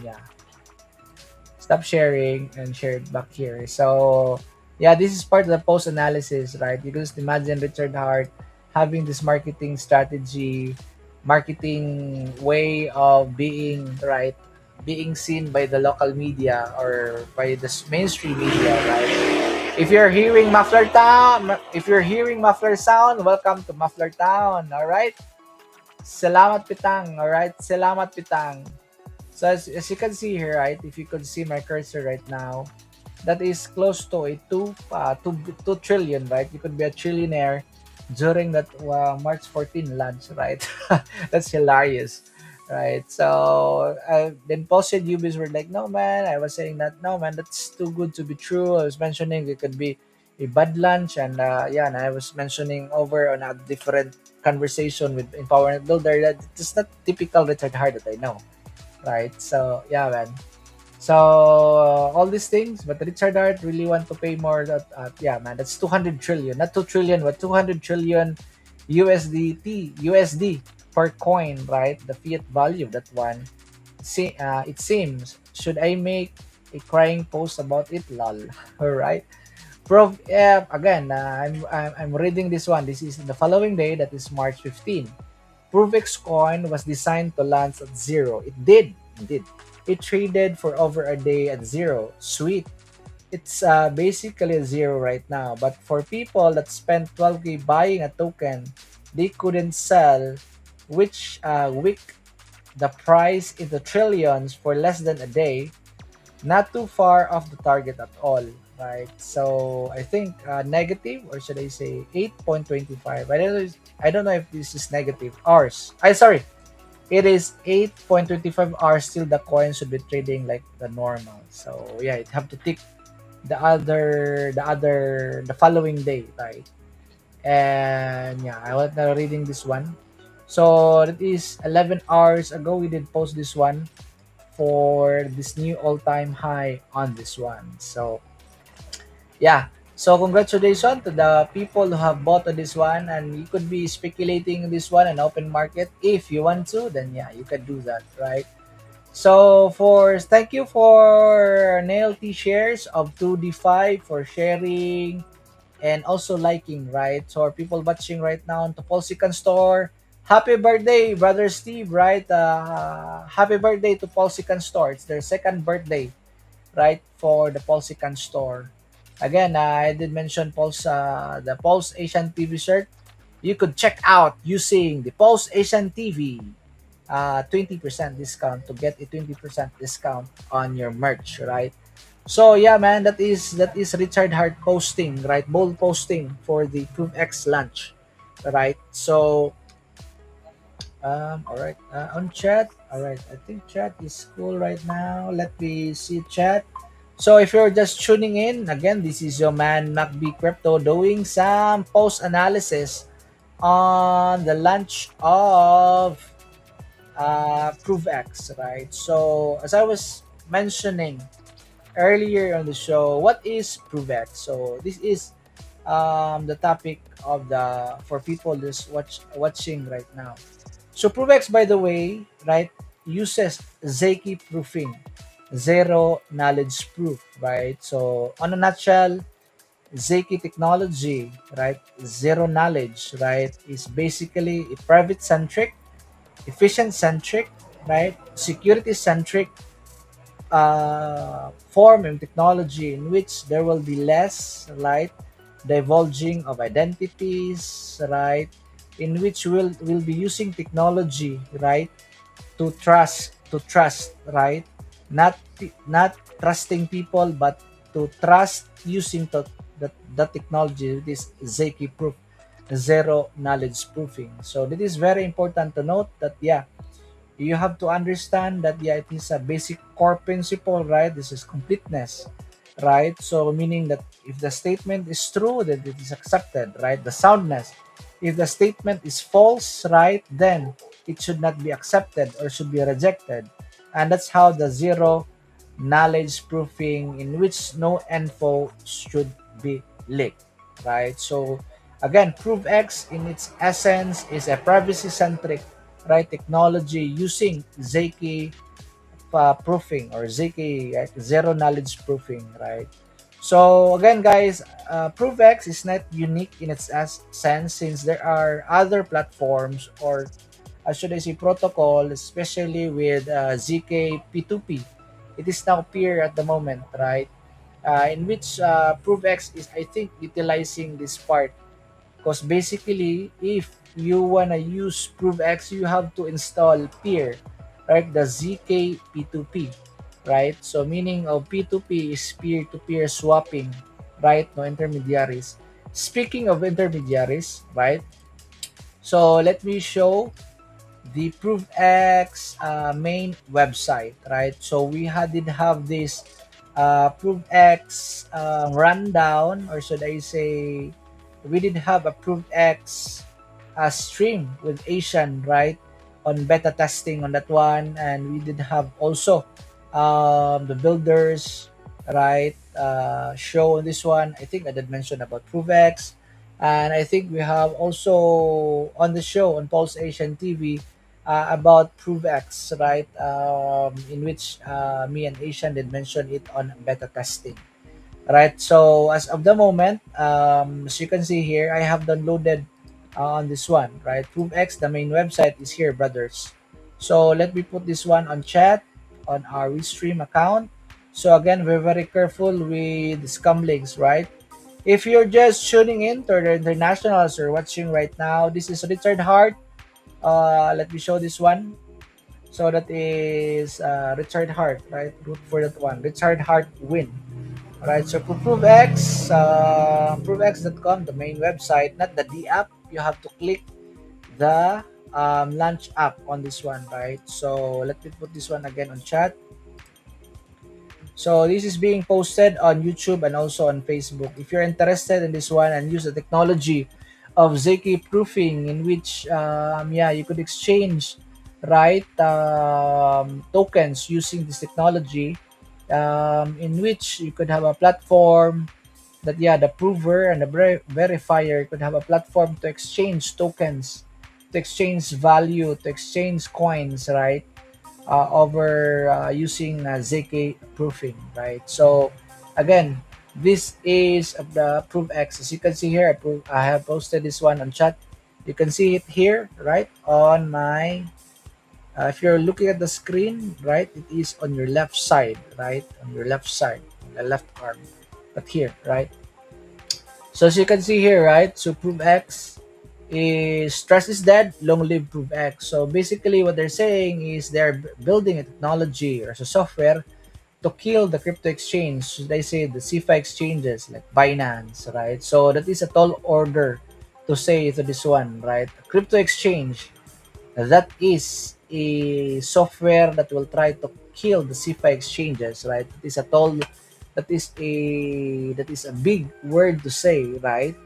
Yeah, stop sharing and share it back here. So yeah, this is part of the post analysis, right? You can just imagine Richard Hart having this marketing strategy, marketing way of being, right, being seen by the local media or by the mainstream media, right? If you're hearing muffler sound, welcome to Muffler Town, all right? Salamat Pitang, all right? Salamat Pitang. So as you can see here, right? If you could see my cursor right now, that is close to a 2 trillion, right? You could be a trillionaire during that March 14 launch, right? That's hilarious, right? So then posted UBs were like, no man, I was saying that no man, that's too good to be true. I was mentioning it could be a bad lunch, and yeah, and I was mentioning over on a different conversation with Empowerment Builder that it's not typical Richard Hart that I know, right? So yeah, man. So all these things, but Richard Hart really want to pay more. That yeah, man, that's 200 trillion, not 2 trillion, but 200 trillion USD per coin, right? The fiat value of that one. See, it seems. Should I make a crying post about it? Lol. All right. Again, I'm reading this one. This is the following day. That is March 15. ProveX coin was designed to land at zero. It did. Indeed. It traded for over a day at zero. Sweet. It's basically a zero right now. But for people that spent 12K buying a token, they couldn't sell, which week the price into trillions for less than a day. Not too far off the target at all, right? So I think negative, or should I say 8.25. I don't know if this is negative hours. I sorry, it is 8.25 hours. Still, the coin should be trading like the normal. So yeah, it have to tick the following day, right? And yeah, I was now reading this one. So that is 11 hours ago. We did post this one for this new all-time high on this one. So yeah. So congratulations to the people who have bought on this one, and you could be speculating this one in open market if you want to. Then yeah, you can do that, right? So for thank you for Nail T shares of 2D5 for sharing and also liking, right? So our people watching right now on the Polsican store, happy birthday, brother Steve, right? Happy birthday to Polsican store. It's their second birthday, right, for the Polsican store. Again, I did mention the Pulse Asian TV shirt. You could check out using the Pulse Asian TV 20% discount to get a 20% discount on your merch, right? So yeah, man, that is Richard Hart posting, right? Bold posting for the ProveX launch, right? So All right. On chat. All right. I think chat is cool right now. Let me see chat. So if you're just tuning in, again, this is your man MacB Crypto doing some post analysis on the launch of ProveX, right? So as I was mentioning earlier on the show, what is ProveX? So this is the topic of the for people just watching right now. So ProveX, by the way, right, uses Zeki proofing, zero knowledge proof, right? So on a nutshell, Zeki technology, right, zero knowledge, right, is basically a private centric, efficient centric, right, security centric form and technology in which there will be less, right, divulging of identities, right, in which we'll be using technology, right, to trust, right, not trusting people, but to trust using the technology. This Zeki proof, zero knowledge proofing. So it is very important to note that, yeah, you have to understand that, yeah, it is a basic core principle, right? This is completeness, right? So meaning that if the statement is true, then it is accepted, right? The soundness. If the statement is false, right, then it should not be accepted or should be rejected. And that's how the zero knowledge proofing, in which no info should be leaked, right? So again, ProveX in its essence is a privacy centric, right, technology using Zeki proofing, or Zeki, right, zero knowledge proofing, right? So again, guys, ProveX is not unique in its sense, since there are other platforms, or should I say protocol, especially with ZK P2P. It is now peer at the moment, right? In which ProveX is, I think, utilizing this part, because basically, if you wanna use ProveX, you have to install peer, right? The ZK P2P, right? So meaning of P2P is peer-to-peer swapping, right? No intermediaries. Speaking of intermediaries, right? So let me show the ProveX main website, right? So we did have this ProveX rundown, or should I say, we did have a ProveX stream with Asian, right, on beta testing on that one, and we did have also the builders, right, show on this one. I think I did mention about ProveX, and I think we have also on the show on PulseAsianTV about ProveX, right? In which me and Asian did mention it on beta testing, right? So as of the moment, as you can see here, I have downloaded on this one, right? ProveX, the main website is here, brothers. So let me put this one on chat on our Restream account. So again, we're very careful with the scam links, right? If you're just tuning in to the internationals or watching right now, this is Richard Hart. Let me show this one. So that is Richard Hart, right? Root for that one. Richard Hart win. Alright, so for ProveX, ProveX.com, the main website, not the D app. You have to click the launch app on this one, right? So let me put this one again on chat. So this is being posted on YouTube and also on Facebook. If you're interested in this one and use the technology of Zeki proofing, in which yeah, you could exchange, right, tokens using this technology, in which you could have a platform that, yeah, the prover and the verifier could have a platform to exchange tokens, to exchange value, to exchange coins, right, over using ZK proofing, right? So again, this is the ProveX. As you can see here, I have posted this one on chat. You can see it here, right, on my if you're looking at the screen, right, it is on your left side, right, on your left side, the left arm, but here, right. So as you can see here, right, so ProveX is stress is dead, long live ProveX. So basically what they're saying is they're building a technology or a software to kill the crypto exchange. They say the CeFi exchanges like Binance, right? So that is a tall order to say to this one, right? Crypto exchange That is a software that will try to kill the CFI exchanges, right? It is a toll, that is a big word to say, right?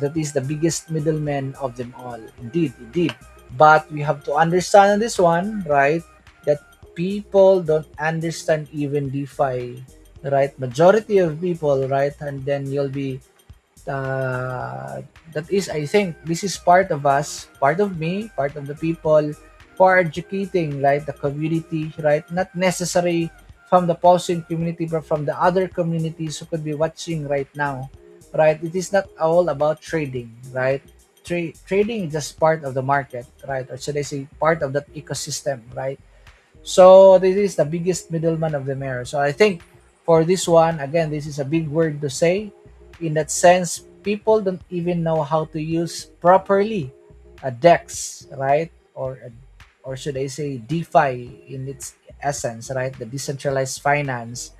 That is the biggest middleman of them all. Indeed, indeed. But we have to understand on this one, right? That people don't understand even DeFi, right? Majority of people, right? And then you'll be uh, that is, I think this is part of us, part of me, part of the people who are educating, right, the community, right, not necessary from the posting community but from the other communities who could be watching right now, right. It is not all about trading, right. Trading is just part of the market, right, or should I say part of that ecosystem, right. So this is the biggest middleman of the mayor. So I think for this one, again, this is a big word to say. In that sense, people don't even know how to use properly a DEX, right? Or should I say DeFi in its essence, right? The decentralized finance,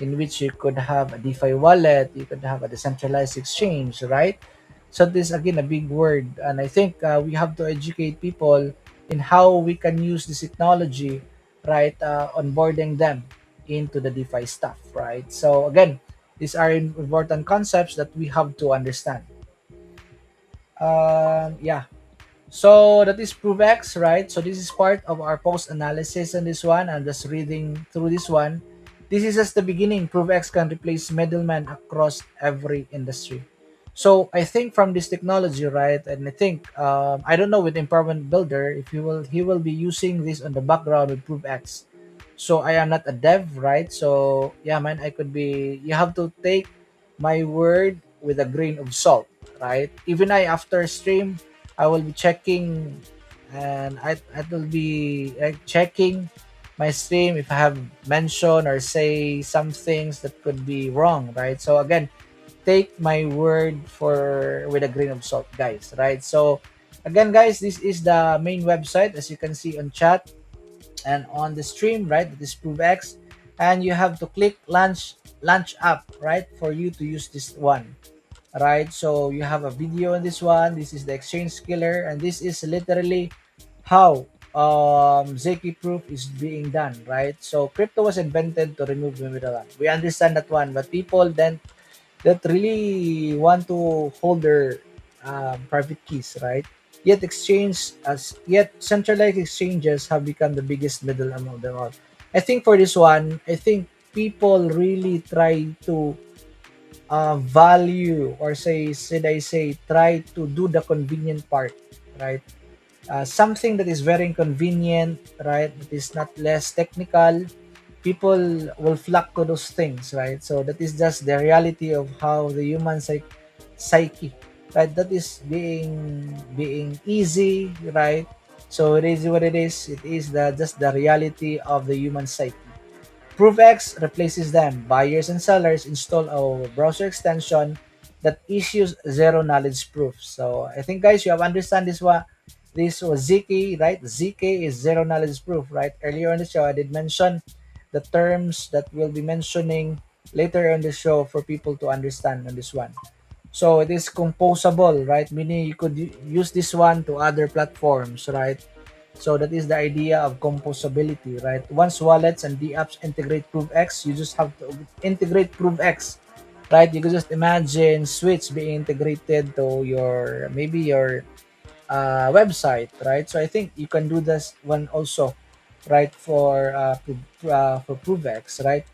in which you could have a DeFi wallet, you could have a decentralized exchange, right? So this again a big word, and I think we have to educate people in how we can use this technology, right? Onboarding them into the DeFi stuff, right? So again, these are important concepts that we have to understand. Yeah, so that is ProveX, right? So this is part of our post analysis on this one. I'm just reading through this one. This is just the beginning. ProveX can replace middlemen across every industry. So I think from this technology, right? And I think I don't know with Empowerment Builder if he will be using this on the background with ProveX. So I am not a dev, right? So yeah, man, I could be. You have to take my word with a grain of salt, right? Even I after stream I will be checking, and I will be checking my stream if I have mentioned or say some things that could be wrong, right? So again, take my word for with a grain of salt, guys, right? So again, guys, this is the main website as you can see on chat and on the stream, right? That is ProveX, and you have to click launch app, right, for you to use this one, right? So you have a video on this one. This is the exchange killer, and this is literally how Zeki proof is being done, right? So crypto was invented to remove the middleman. We understand that one, but people then that really want to hold their private keys, right? Yet centralized exchanges have become the biggest middle among them all. I think for this one, I think people really try to value, or say should I say try to do the convenient part, right? Something that is very inconvenient, right? That is not less technical. People will flock to those things, right? So that is just the reality of how the human psyche, right? That is being easy, right? So it is what it is. It is the just the reality of the human psyche. ProveX replaces them. Buyers and sellers install a browser extension that issues zero knowledge proof. So I think guys, you have understand this one. This was ZK, right? ZK is zero knowledge proof, right? Earlier on the show, I did mention the terms that we'll be mentioning later on the show for people to understand on this one. So it is composable, right? Meaning you could use this one to other platforms, right? So that is the idea of composability, right? Once wallets and the apps integrate ProveX, you just have to integrate ProveX, right? You could just imagine Switch being integrated to your maybe your website, right? So I think you can do this one also, right? For ProveX, right?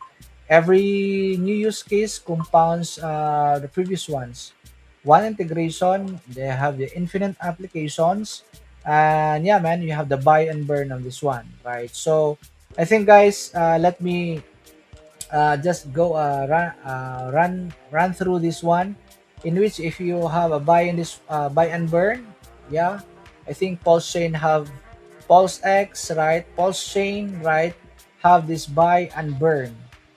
Every new use case compounds the previous ones. One integration, they have the infinite applications, and yeah, man, you have the buy and burn on this one, right? So I think, guys, let me just go run through this one, in which if you have a buy and burn, yeah, I think Pulse Chain have PulseX, right? Pulse Chain, right, have this buy and burn,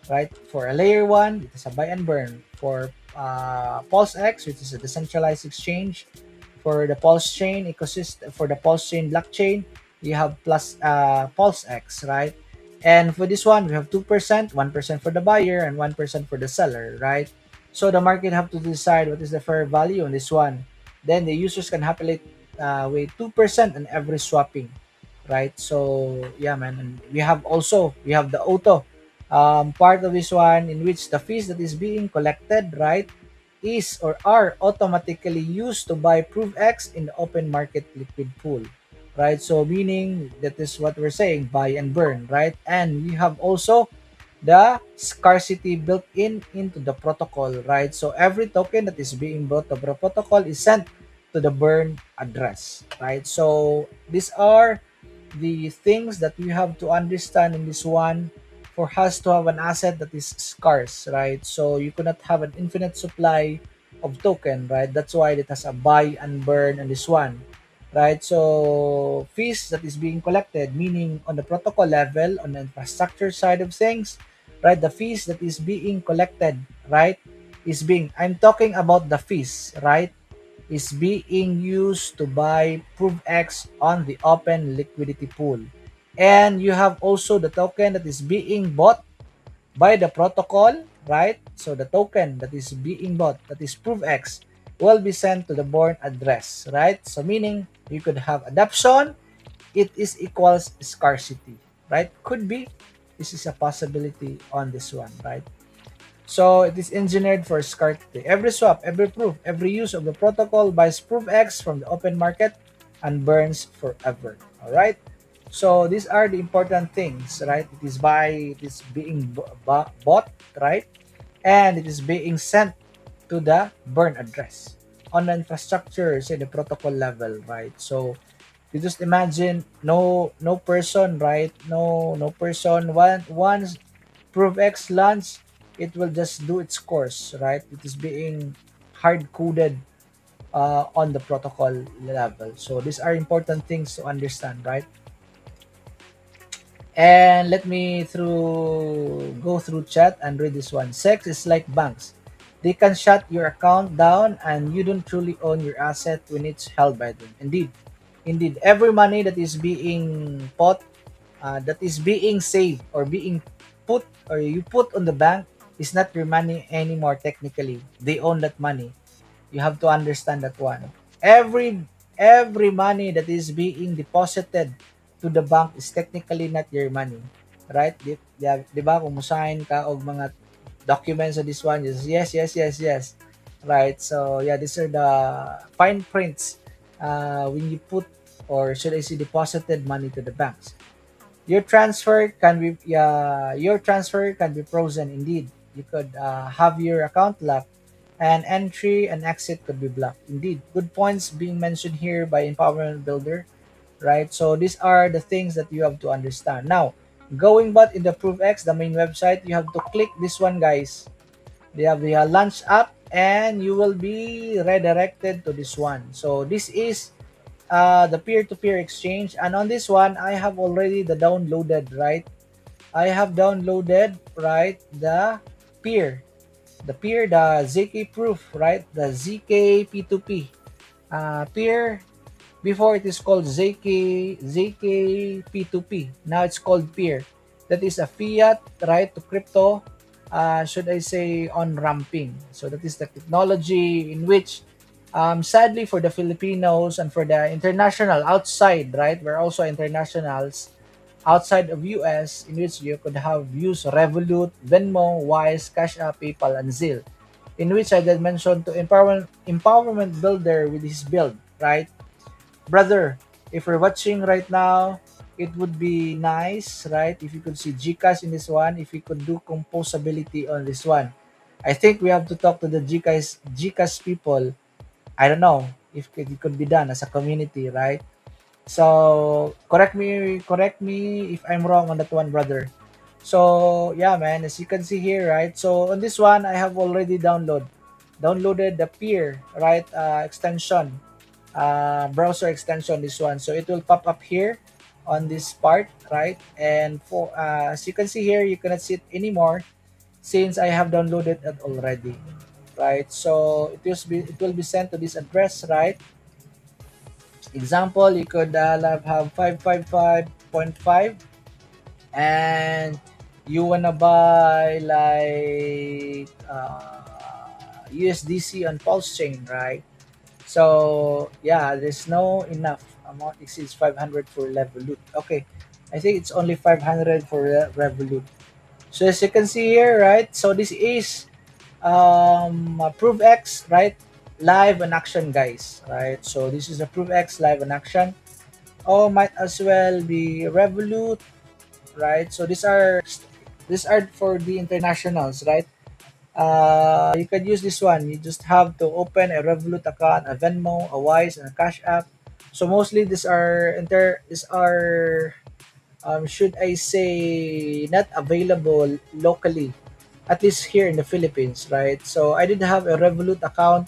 right? For a layer one, it is a buy and burn. For PulseX, which is a decentralized exchange, for the Pulse Chain ecosystem, for the Pulse Chain blockchain, you have plus PulseX, right? And for this one, we have 2%, 1% for the buyer, and 1% for the seller, right? So the market have to decide what is the fair value on this one. Then the users can happily with 2% on every swapping. right? So yeah, man, and we have the auto part of this one, in which the fees that is being collected, right, is or are automatically used to buy ProveX in the open market liquid pool, right? So meaning that is what we're saying, buy and burn, right? And we have also the scarcity built into the protocol, right? So every token that is being brought to the protocol is sent to the burn address, right? So these are the things that we have to understand in this one for us to have an asset that is scarce, right? So you cannot have an infinite supply of token, right? That's why it has a buy and burn on this one, right? So fees that is being collected, meaning on the protocol level, on the infrastructure side of things, right? The fees that is being collected, right, is being, I'm talking about the fees, right, is being used to buy ProveX on the open liquidity pool. And you have also the token that is being bought by the protocol, right? So the token that is being bought, that is ProveX, will be sent to the born address, right? So meaning you could have adoption, it is equals scarcity, right? Could be, this is a possibility on this one, right? So it is engineered for scarcity. Every swap, every proof, every use of the protocol buys ProveX from the open market and burns forever. All right. So these are the important things, right? It is being bought, right, and it is being sent to the burn address on the infrastructure, say the protocol level, right? So you just imagine no person, right? No person once ProveX launch, it will just do its course, right? It is being hard coded on the protocol level. So these are important things to understand, right? And let me go through chat and read this one. Sex is like banks. They can shut your account down and you don't truly own your asset when it's held by them. Indeed. Indeed. Every money that is being that is being saved or being put or you put on the bank is not your money anymore technically. They own that money. You have to understand that one. Every money that is being deposited to the bank is technically not your money. Right? Di ba? Kung musahin ka og mga documents on this one, yes, yes, yes, yes. Right? So, yeah, these are the fine prints when you put, or should I say, deposited money to the banks. Your transfer can be frozen. Indeed, you could have your account locked, and entry and exit could be blocked. Indeed, good points being mentioned here by Empowerment Builder, right? So these are the things that you have to understand. Now, going back in the ProveX, the main website, you have to click this one, guys. They have the launch app, and you will be redirected to this one. So this is the peer-to-peer exchange, and on this one I have already the downloaded, right? I have downloaded, right, the ZK proof, right, the ZK P2P peer. Before it is called ZK P2P, now it's called peer. That is a fiat, right, to crypto, should I say, on ramping. So that is the technology in which, sadly for the Filipinos and for the international outside, right? We're also internationals outside of US, in which you could have used Revolut, Venmo, Wise, Cash App, PayPal, and Zelle. In which I did mention to empowerment builder with his build, right? Brother, if you're watching right now, it would be nice, right? If you could see GCash in this one, if you could do composability on this one. I think we have to talk to the GCash people. I don't know if it could be done as a community, right? So correct me if I'm wrong on that one, brother. So yeah, man, as you can see here, right? So on this one, I have already downloaded the peer, right, extension, browser extension, this one. So it will pop up here on this part, right? And for as you can see here, you cannot see it anymore since I have downloaded it already, right? So it will be sent to this address, right? Example, you could have 555.5, and you wanna buy like USDC on Pulse chain, right? So yeah, there's no enough amount exceeds 500 for Revolut. Okay, I think it's only 500 for Revolut. So as you can see here, right? So this is ProveX, right? Live in action, guys, right? So this is a ProveX live in action. Oh, might as well be Revolut, right? So these are for the internationals, right? You can use this one. You just have to open a Revolut account, a Venmo, a Wise, and a Cash App. So mostly these are should I say not available locally, at least here in the Philippines, right? So I did have a Revolut account,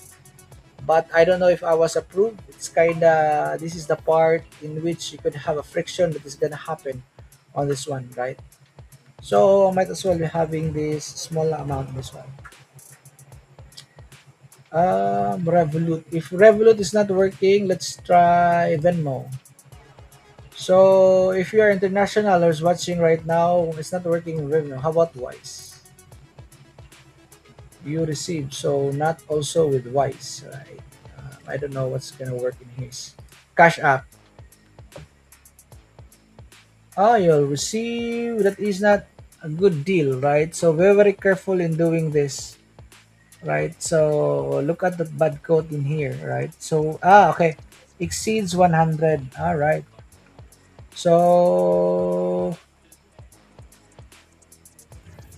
but I don't know if I was approved. It's kinda this is the part in which you could have a friction that is gonna happen on this one, right? So might as well be having this small amount on this one. Revolut. If Revolut is not working, let's try Venmo. So if you are international or is watching right now, it's not working with Venmo. How about Wise? You received, so not also with Wise, right? I don't know what's gonna work in his Cash App. Oh, you'll receive. That is not a good deal, right? So very careful in doing this, right? So look at the bad code in here, right? So okay, exceeds 100. All right. So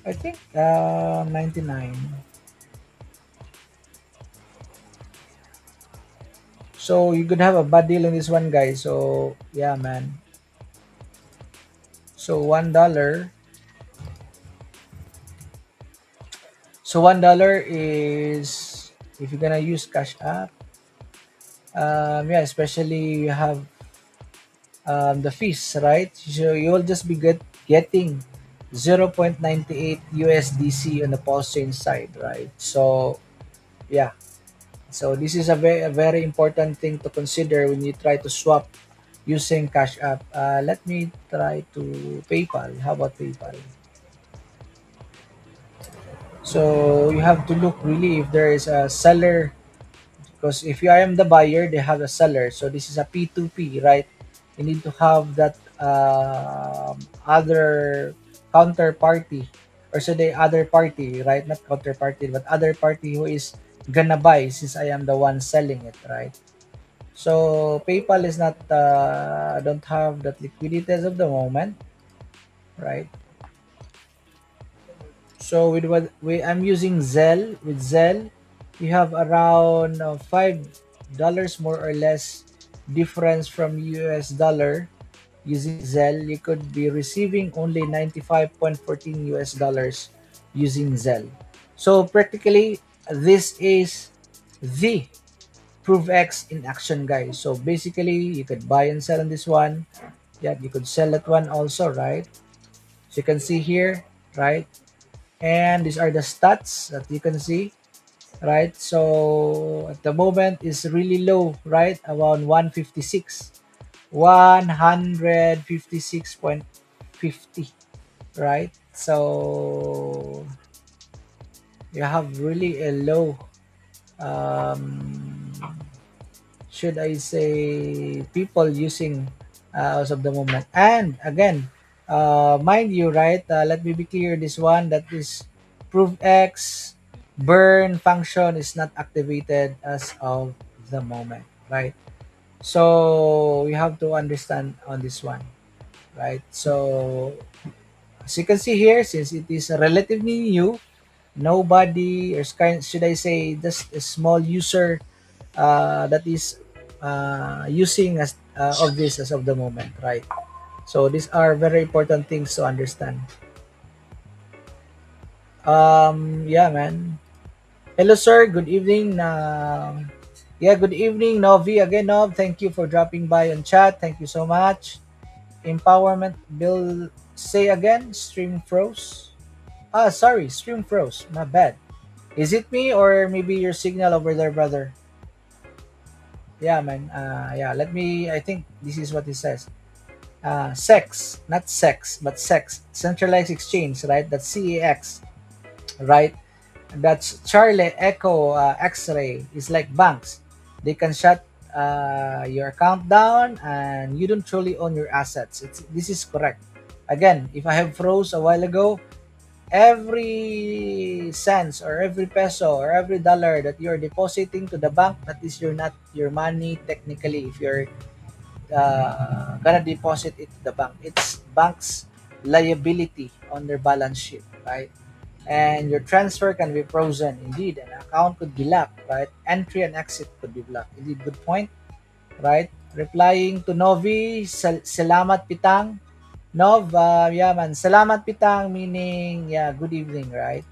I think 99. So you could have a bad deal on this one, guys. So yeah, man. So $1. So $1 is if you're gonna use Cash App. Yeah, especially you have the fees, right? So you will just be getting 0.98 USDC on the pulse chain side, right? So yeah, so this is a very important thing to consider when you try to swap using Cash App. Let me try to PayPal. How about PayPal? So you have to look really if there is a seller, because if I am the buyer, they have a seller. So this is a P2P, right? You need to have that other counterparty, or so the other party, right? Not counterparty, but other party who is gonna buy since I am the one selling it, right? So PayPal is not don't have that liquidity as of the moment, right? So with what we I'm using Zelle. With Zelle, you have around $5 more or less difference from US dollar. Using Zelle, you could be receiving only 95.14 US dollars using Zelle. So practically, this is the ProveX in action, guys. So basically, you could buy and sell on this one. Yeah, you could sell that one also, right? So you can see here, right? And these are the stats that you can see, right? So at the moment is really low, right? Around 156, 156.50, right? So you have really a low, um, should I say, people using as of the moment. And again, mind you, right? Let me be clear. This one that is ProveX burn function is not activated as of the moment, right? So you have to understand on this one, right? So as you can see here, since it is relatively new, nobody, or should I say, just a small user that is using as of this as of the moment, right? So these are very important things to understand. Yeah, man. Hello, sir. Good evening. Yeah, good evening, Novi. Again, Nov, thank you for dropping by on chat. Thank you so much. Empowerment Bill, say again. Stream froze. Sorry, stream froze. My bad. Is it me or maybe your signal over there, brother? Yeah, man. Yeah, let me. I think this is what it says. Sex, not sex, but sex. Centralized exchange, right? That's CEX, right? That's Charlie Echo X-ray. It's like banks. They can shut your account down and you don't truly own your assets. This is correct. Again, if I have froze a while ago, every cents or every peso or every dollar that you're depositing to the bank, that is your not your money technically. If you're gonna deposit it to the bank, it's bank's liability on their balance sheet, right? And your transfer can be frozen. Indeed, an account could be locked, right? Entry and exit could be blocked. Indeed, good point, right? Replying to Novi, Salamat Pitang. Nov, yeah man, Salamat Pitang meaning, yeah, good evening, right?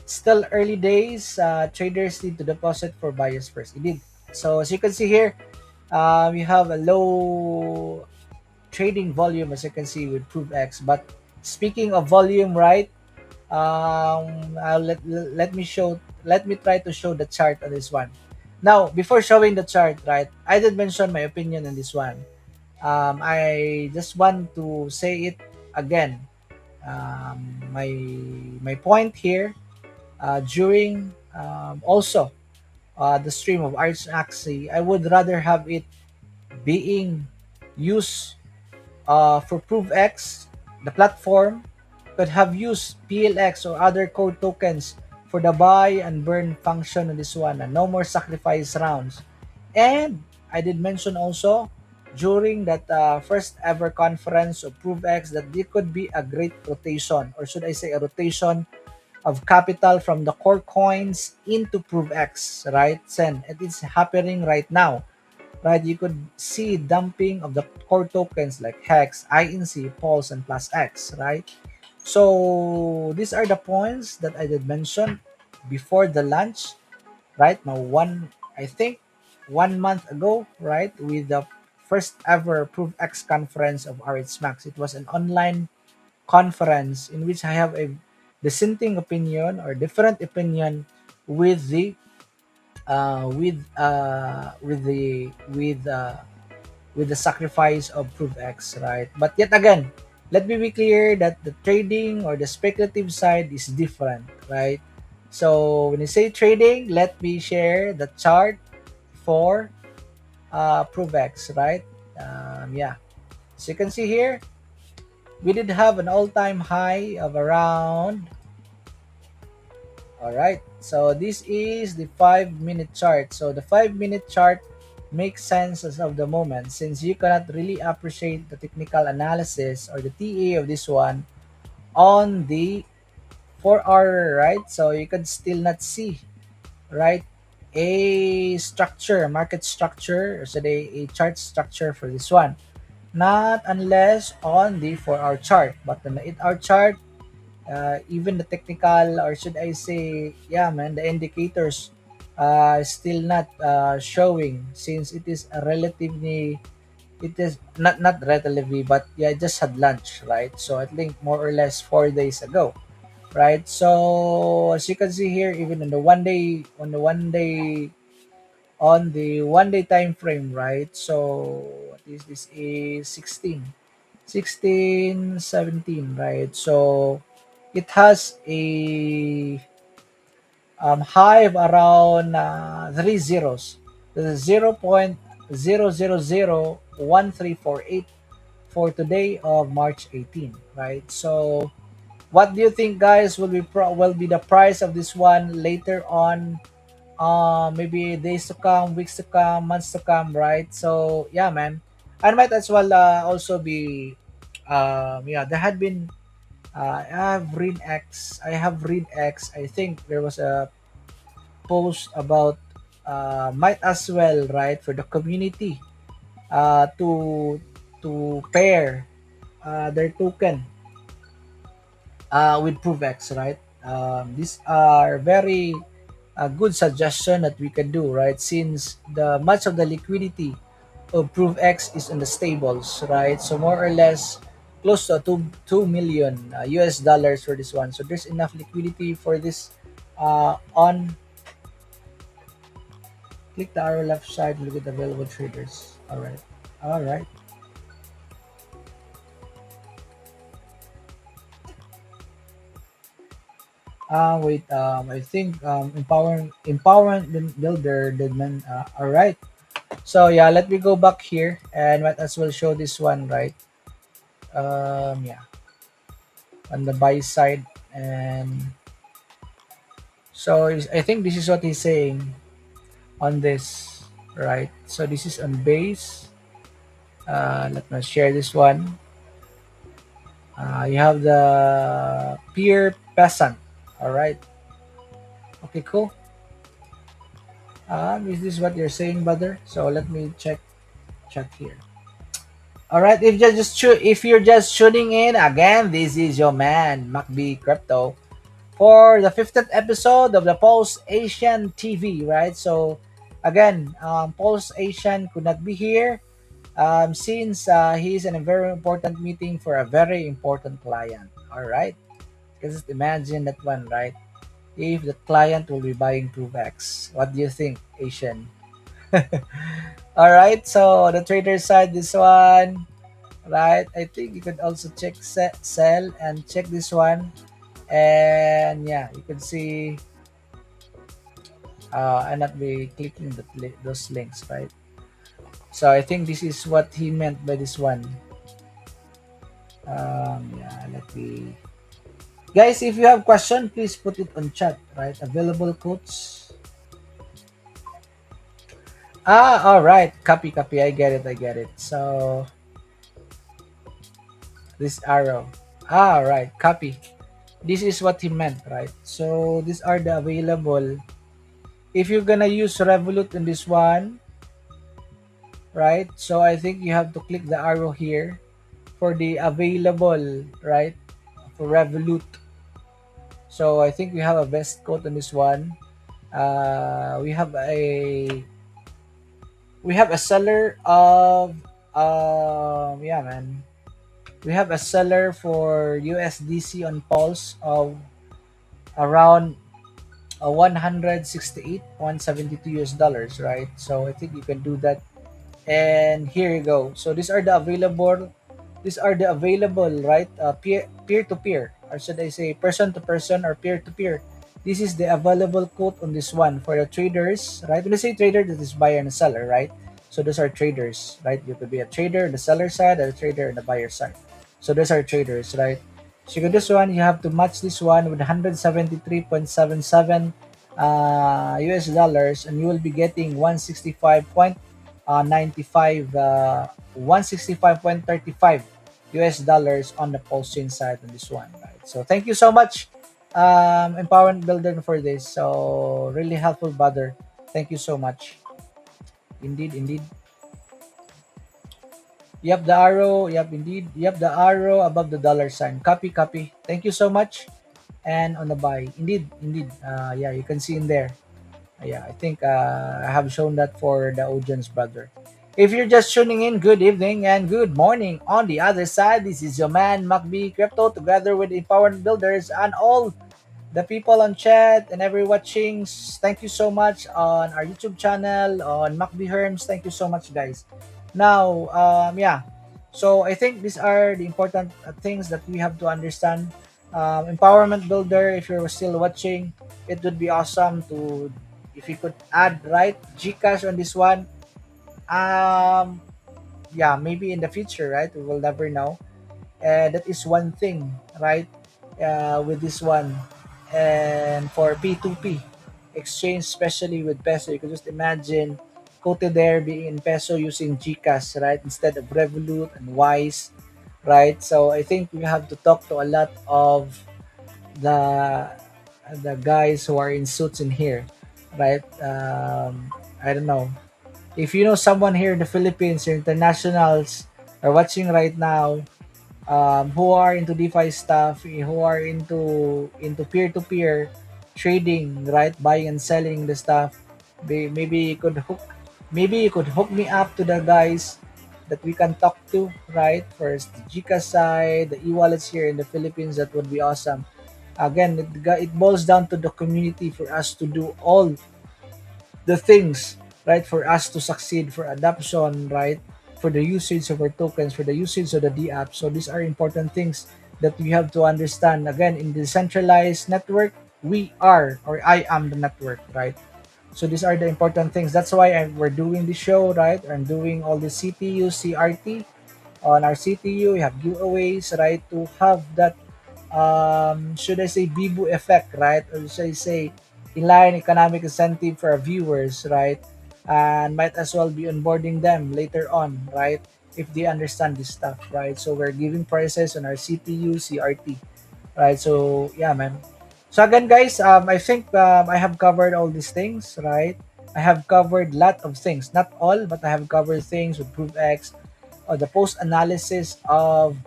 Still early days, traders need to deposit for buyers first. Indeed. So as you can see here, we have a low trading volume as you can see with ProveX. But speaking of volume, right? Let me show. Let me try to show the chart on this one. Now, before showing the chart, right? I did mention my opinion on this one. I just want to say it again. My point here during also the stream of Arts Axie, I would rather have it being used for ProveX, the platform could have used PLX or other code tokens for the buy and burn function on this one, and no more sacrifice rounds. And I did mention also during that first ever conference of ProveX that there could be a great rotation, or should I say a rotation of capital from the core coins into ProveX, right? And it is happening right now, right? You could see dumping of the core tokens like Hex, INC, Pulse, and Plus X, right? So these are the points that I did mention before the launch, right? Now, I think 1 month ago, right, with the first ever ProveX conference of RH Max. It was an online conference in which I have a dissenting opinion or different opinion with the with the sacrifice of ProveX, right? But yet again, let me be clear that the trading or the speculative side is different, right? So when you say trading, let me share the chart for ProveX, right? Yeah, so you can see here, we did have an all-time high of around. All right, so this is the 5 minute chart. So the 5 minute chart makes sense as of the moment since you cannot really appreciate the technical analysis or the TA of this one on the 4 hour, right? So you can still not see, right, a structure, market structure, or say a chart structure for this one. Not unless on the 4 hour chart, but on the 8 hour chart, even the technical, or should I say, yeah, man, the indicators still not showing since it is a relatively, it is not relatively, but yeah, I just had lunch, right? So I think more or less 4 days ago, right? So as you can see here, even on the 1 day, on the 1 day time frame, right? So what is this? Is 16, 17, right? So it has a high of around three zeros. The 0.0001348 for today of March 18, right? So what do you think, guys, will be the price of this one later on? Maybe days to come, weeks to come, months to come, right? So yeah, man, I might as well also be yeah, there had been I have read X. I think there was a post about might as well, right, for the community to pair their token with ProveX, right? These are very good suggestion that we can do, right? Since the much of the liquidity of ProveX is in the stables, right? So more or less close to 2 million US dollars for this one. So there's enough liquidity for this on. Click the arrow left side, look at available traders. All right. All right. Wait. I think empowerment builder did man. All right. So yeah, let me go back here and let us will show this one, right? Yeah, on the buy side. And so I think this is what he's saying on this, right? So this is on base. Let me share this one. You have the peer peasant. All right. Okay, cool. Is this what you're saying, brother? So let me check here. All right. If you're just tuning in again, this is your man MacB Crypto for the 50th episode of the Pulse Asian TV. Right. So again, Pulse Asian could not be here since he's in a very important meeting for a very important client. All right. Just imagine that one, right? If the client will be buying ProveX, what do you think, Asian? All right, so the trader side, this one, right? I think you could also check sell and check this one, and yeah, you can see. I not be clicking those links, right? So I think this is what he meant by this one. Yeah, let me. Guys, if you have question, please put it on chat, right? Available quotes. All right. Copy. I get it. So this arrow. All right. Copy. This is what he meant, right? So these are the available. If you're gonna use Revolut in this one, right? So I think you have to click the arrow here for the available, right? For Revolut. So I think we have a best quote on this one. We have a seller of yeah, man. We have a seller for USDC on Pulse of around 168.72 US dollars, right? So I think you can do that. And here you go. So these are the available, right? Peer to peer, or should I say person to person or peer to peer. This is the available quote on this one for the traders, right? When I say trader, this is buyer and seller, right? So those are traders, right? You could be a trader on the seller side and a trader on the buyer side. So those are traders, right? So you this one, you have to match this one with 173.77 US dollars, and you will be getting 165.35 US dollars on the posting side on this one, right? So thank you so much, Empowerment Builder, for this. So really helpful, brother. Thank you so much. Indeed. Yep, the arrow. Yep, indeed. Yep, the arrow above the dollar sign. Copy. Thank you so much. And on the buy, indeed. Yeah, you can see in there. Yeah, I think I have shown that for the audience, brother. If you're just tuning in, good evening and good morning. On the other side, this is your man, MacB Crypto, together with Empowerment Builders and all the people on chat and every watching. Thank you so much on our YouTube channel, on MacB Herms. Thank you so much, guys. Now, yeah. So I think these are the important things that we have to understand. Empowerment Builder, if you're still watching, it would be awesome to if you could add right Gcash on this one. Um, yeah, maybe in the future, right? We will never know. That is one thing, right? With this one, and for P2P exchange, especially with peso, you can just imagine quoted there being in peso using GCash, right, instead of Revolut and Wise, right? So I think we have to talk to a lot of the the guys who are in suits in here, right? I don't know if you know someone here in the Philippines or internationals are watching right now, who are into DeFi stuff, who are into peer-to-peer trading, right? Buying and selling the stuff. Maybe you could hook me up to the guys that we can talk to, right? First, the Gcash side, the e-wallets here in the Philippines, that would be awesome. Again, it boils down to the community for us to do all the things, right, for us to succeed for adoption, right, for the usage of our tokens, for the usage of the D app. So these are important things that we have to understand. Again, in the decentralized network, we are, or I am the network, right? So these are the important things. That's why we're doing the show, right? I'm doing all the CTU, CRT. On our CTU, we have giveaways, right? To have that, should I say, Bibu effect, right? Or should I say, inline economic incentive for our viewers, right? And might as well be onboarding them later on, right? If they understand this stuff, right? So we're giving prices on our CTU, CRT, right? So yeah, man. So again, guys, I think I have covered all these things, right? I have covered a lot of things, not all, but I have covered things with ProveX, or the post analysis of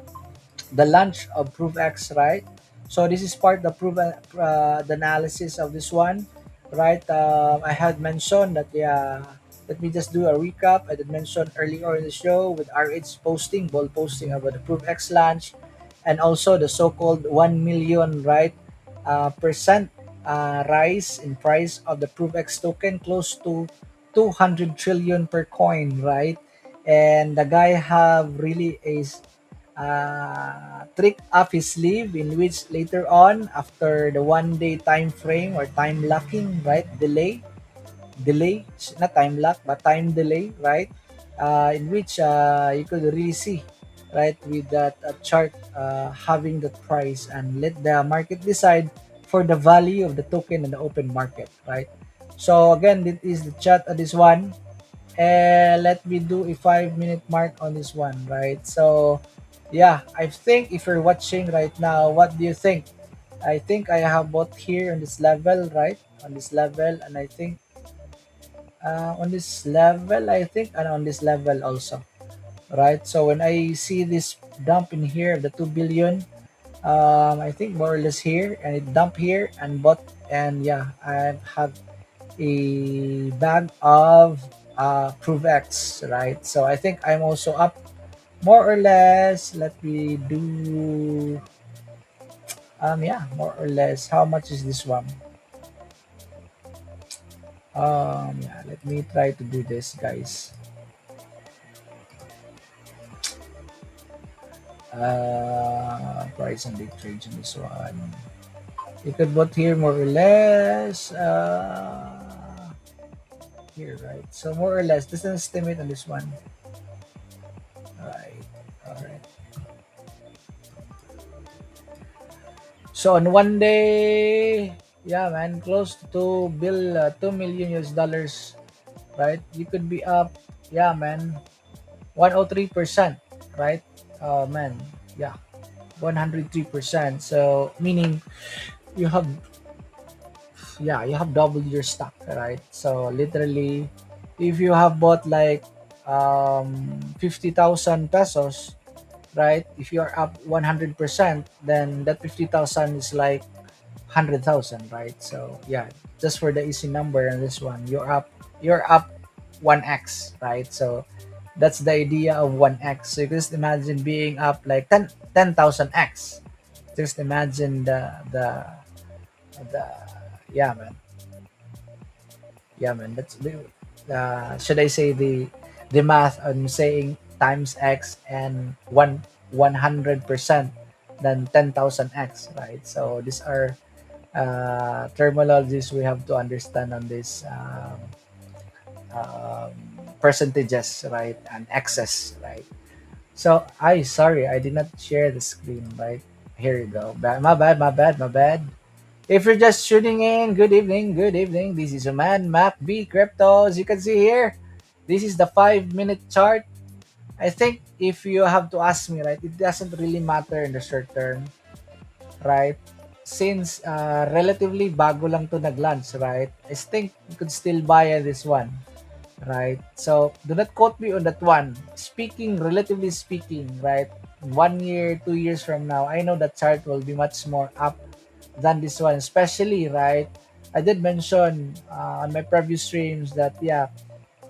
the launch of ProveX, right? So this is part of the analysis of this one, right? I had mentioned that, yeah. Let me just do a recap. I did mention earlier in the show with RH posting, bold posting about the ProveX launch, and also the so-called 1 million, right, percent rise in price of the ProveX token, close to 200 trillion per coin, right? And the guy have really a trick up his sleeve, in which later on, after the 1 day time frame or time locking, right, delay, not time lock, but time delay, right? In which you could really see, right, with that chart, having the price, and let the market decide for the value of the token in the open market, right? So again, this is the chat of this one. And let me do a 5 minute mark on this one, right? So yeah, I think if you're watching right now, what do you think? I think I have both here on this level, right? On this level, and I think on this level, I think, and on this level also, right? So when I see this dump in here of the 2 billion, I think more or less here, and it dump here and bought, and yeah, I have a bag of ProveX, right? So I think I'm also up more or less. Let me do, yeah, more or less. How much is this one? Yeah, let me try to do this, guys. Price and big trades on this one. You could put here more or less. Here, right? So more or less, this is an estimate on this one. Right. All right. So on 1 day, yeah, man, close to 2 million US dollars, right? You could be up, yeah, man, 103%, right? Oh man, yeah, 103%. So meaning you have, yeah, you have doubled your stock, right? So literally, if you have bought like 50,000 pesos, right? If you're up 100%, then that 50,000 is like 100,000, right? So yeah, just for the easy number on this one, you're up 1x, right? So that's the idea of 1x. So you can just imagine being up like 10,000x. Just imagine the yeah, man. Yeah, man. That's the, should I say, the math on saying times x and 100% than 10,000x, right? So these are terminologies we have to understand on this, um, percentages, right, and excess, right? So I sorry, I did not share the screen, right? Here you go. My bad, my bad, my bad. If you're just tuning in, good evening, good evening. This is your man, Mac B Crypto. As you can see here, this is the 5 minute chart. I think if you have to ask me, right, it doesn't really matter in the short term, right? Since relatively bago lang to nag-launch, right? I think you could still buy this one, right? So do not quote me on that one. Speaking, relatively speaking, right? 1 year, 2 years from now, I know that chart will be much more up than this one, especially, right? I did mention on my previous streams that, yeah,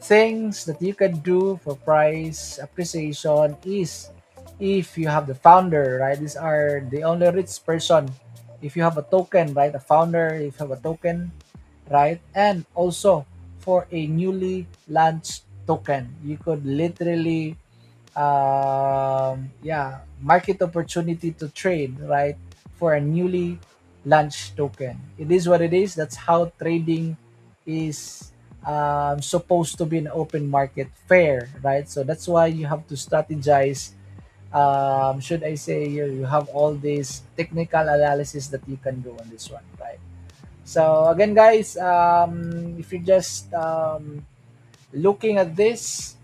things that you can do for price appreciation is if you have the founder, right? These are the only rich person. If you have a token, right? A founder, if you have a token, right? And also for a newly launched token, you could literally, yeah, market opportunity to trade, right, for a newly launched token. It is what it is. That's how trading is supposed to be an open market fair, right? So that's why you have to strategize. Should I say you have all these technical analysis that you can do on this one, right? So again, guys, if you're just looking at this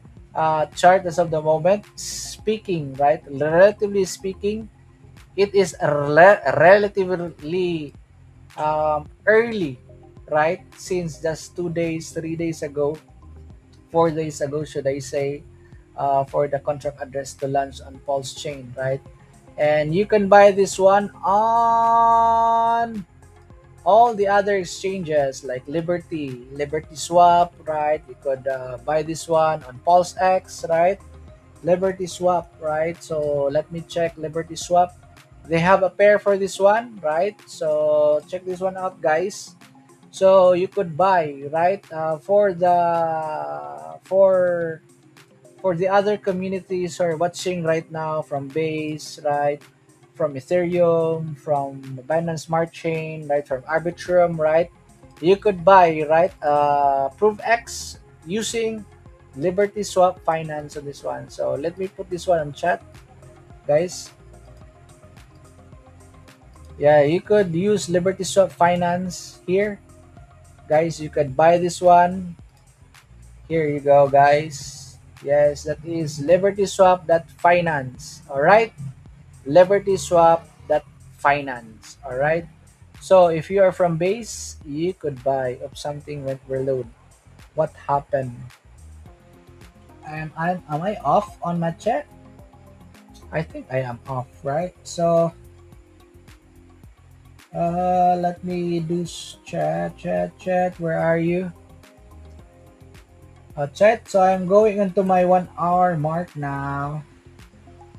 chart as of the moment, speaking, right? Relatively speaking, it is relatively early, right? Since just 2 days, 3 days ago, 4 days ago, should I say, for the contract address to launch on Pulse Chain, right? And you can buy this one on all the other exchanges like Liberty Swap, right? You could buy this one on PulseX, right? Liberty Swap, right? So let me check Liberty Swap. They have a pair for this one, right? So check this one out, guys. So you could buy, right? For the other communities who are watching right now from Base, right? From Ethereum, from Binance Smart Chain, right? From Arbitrum, right? You could buy, right? ProveX using Liberty Swap Finance on this one. So let me put this one on chat, guys. Yeah, you could use Liberty Swap Finance here, guys. You could buy this one. Here you go, guys. Yes, that is Liberty Swap that finance. All right, Liberty Swap that finance. All right. So if you are from base, you could buy. If something went reload, what happened? Am I off on my chat? I think I am off, right? So let me do chat. Where are you? Chat. So I'm going into my 1 hour mark now.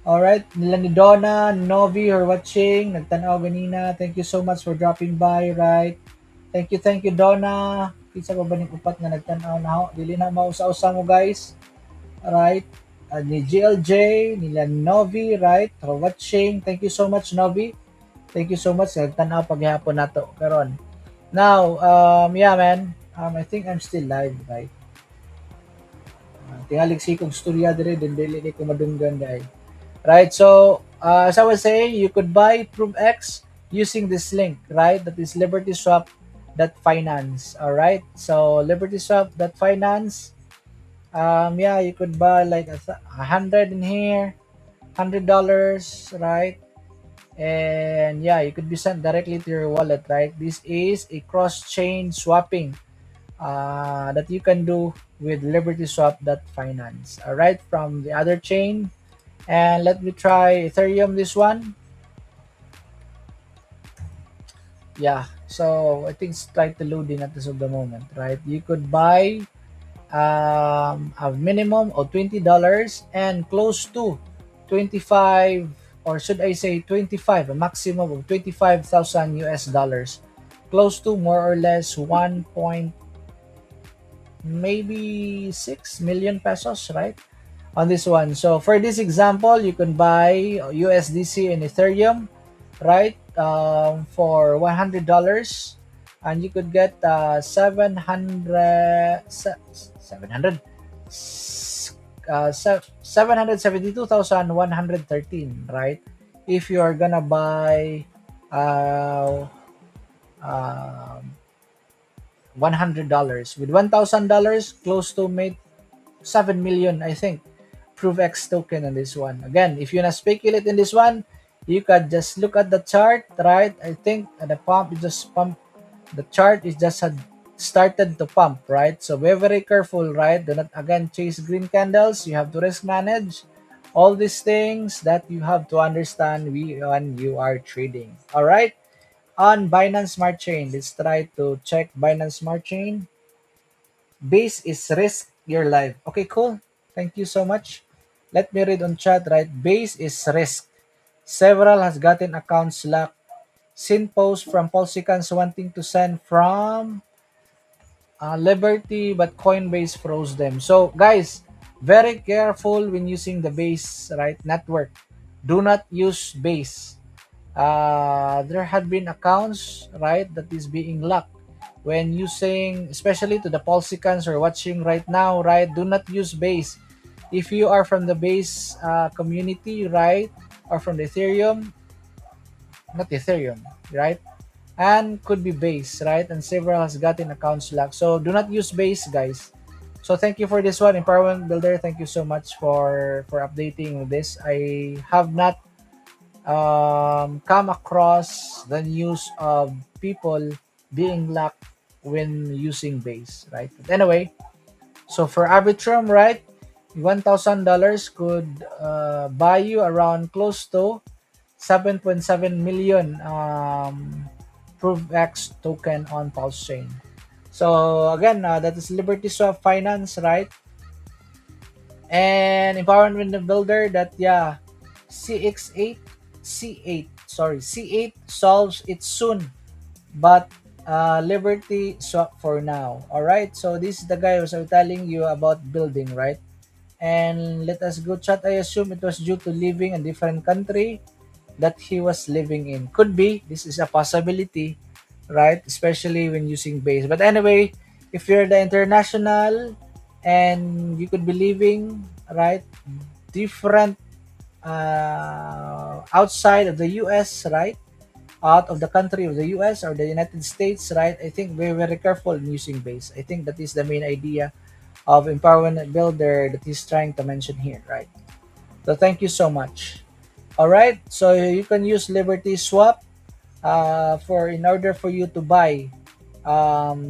Alright, nila ni Donna, Novi, who are watching, nagtanaw ganina. Thank you so much for dropping by, right? Thank you, Donna. Kinsa pa ba ning upat nga nagtanaw na ho? Dili na mausa-usa mo, guys. Alright. Ni GLJ, nila Novi, right? For watching. Thank you so much, Novi. Thank you so much. Nagtanaw paghihapon nato karon. Now, yeah, man. I think I'm still live, right? Tingali sikong storya dire, din dili ni ko madunggan, guys. Right? So, as I was saying, you could buy ProveX using this link, right? That is LibertySwap.finance. All right. So, LibertySwap.finance. Yeah, you could buy like 100 in here, $100, right? And yeah, you could be sent directly to your wallet, right? This is a cross-chain swapping that you can do with LibertySwap.finance. All right, from the other chain. And let me try Ethereum this one. Yeah, so I think it's trying to loading at this of the moment, right? You could buy a minimum of $20 and close to 25, or should I say 25, a maximum of 25,000 US dollars, close to more or less 1 point maybe 6 million pesos, right? On this one. So for this example, you can buy USDC and Ethereum, right? For $100, and you could get 772,113, right? If you are gonna buy uh, um, $100 with $1,000, close to made 7 million, I think. ProveX token on this one. Again, if you wanna speculate in this one, you could just look at the chart, right? I think the pump is just pump. The chart is just had started to pump, right? So be very careful, right? Do not again chase green candles. You have to risk manage all these things that you have to understand when you are trading. All right. On Binance Smart Chain, let's try to check Binance Smart Chain. Base is risk your life. Okay, cool. Thank you so much. Let me read on chat, right? Base is risk. Several has gotten accounts locked. Seen posts from Polsicans wanting to send from Liberty, but Coinbase froze them. So, guys, very careful when using the Base, right, network. Do not use Base. There had been accounts, right, that is being locked when using, especially to the Pulsicans who are watching right now, right? Do not use base. If you are from the base community, right, or from the Ethereum, not Ethereum, right? And could be base, right? And several has gotten accounts locked. So do not use base, guys. So thank you for this one, Empowerment Builder. Thank you so much for updating this. I have not come across the news of people being locked when using base, right? But anyway, so for Arbitrum, right, $1,000 could buy you around close to 7.7 million ProveX token on Pulse Chain. So again, that is Liberty Swap Finance, right? And Empowerment Builder, that yeah, CX8, C8, sorry, C8 solves it soon, but Liberty Swap for now. All right, so this is the guy who was telling you about building, right? And let us go chat. I assume it was due to living in a different country that he was living in. Could be. This is a possibility, right? Especially when using base. But anyway, if you're the international and you could be living, right, different outside of the US, right? Out of the country of the US or the United States, right? I think we're very careful in using base. I think that is the main idea of empowerment builder that he's trying to mention here, right? So thank you so much. All right, so you can use Liberty Swap for in order for you to buy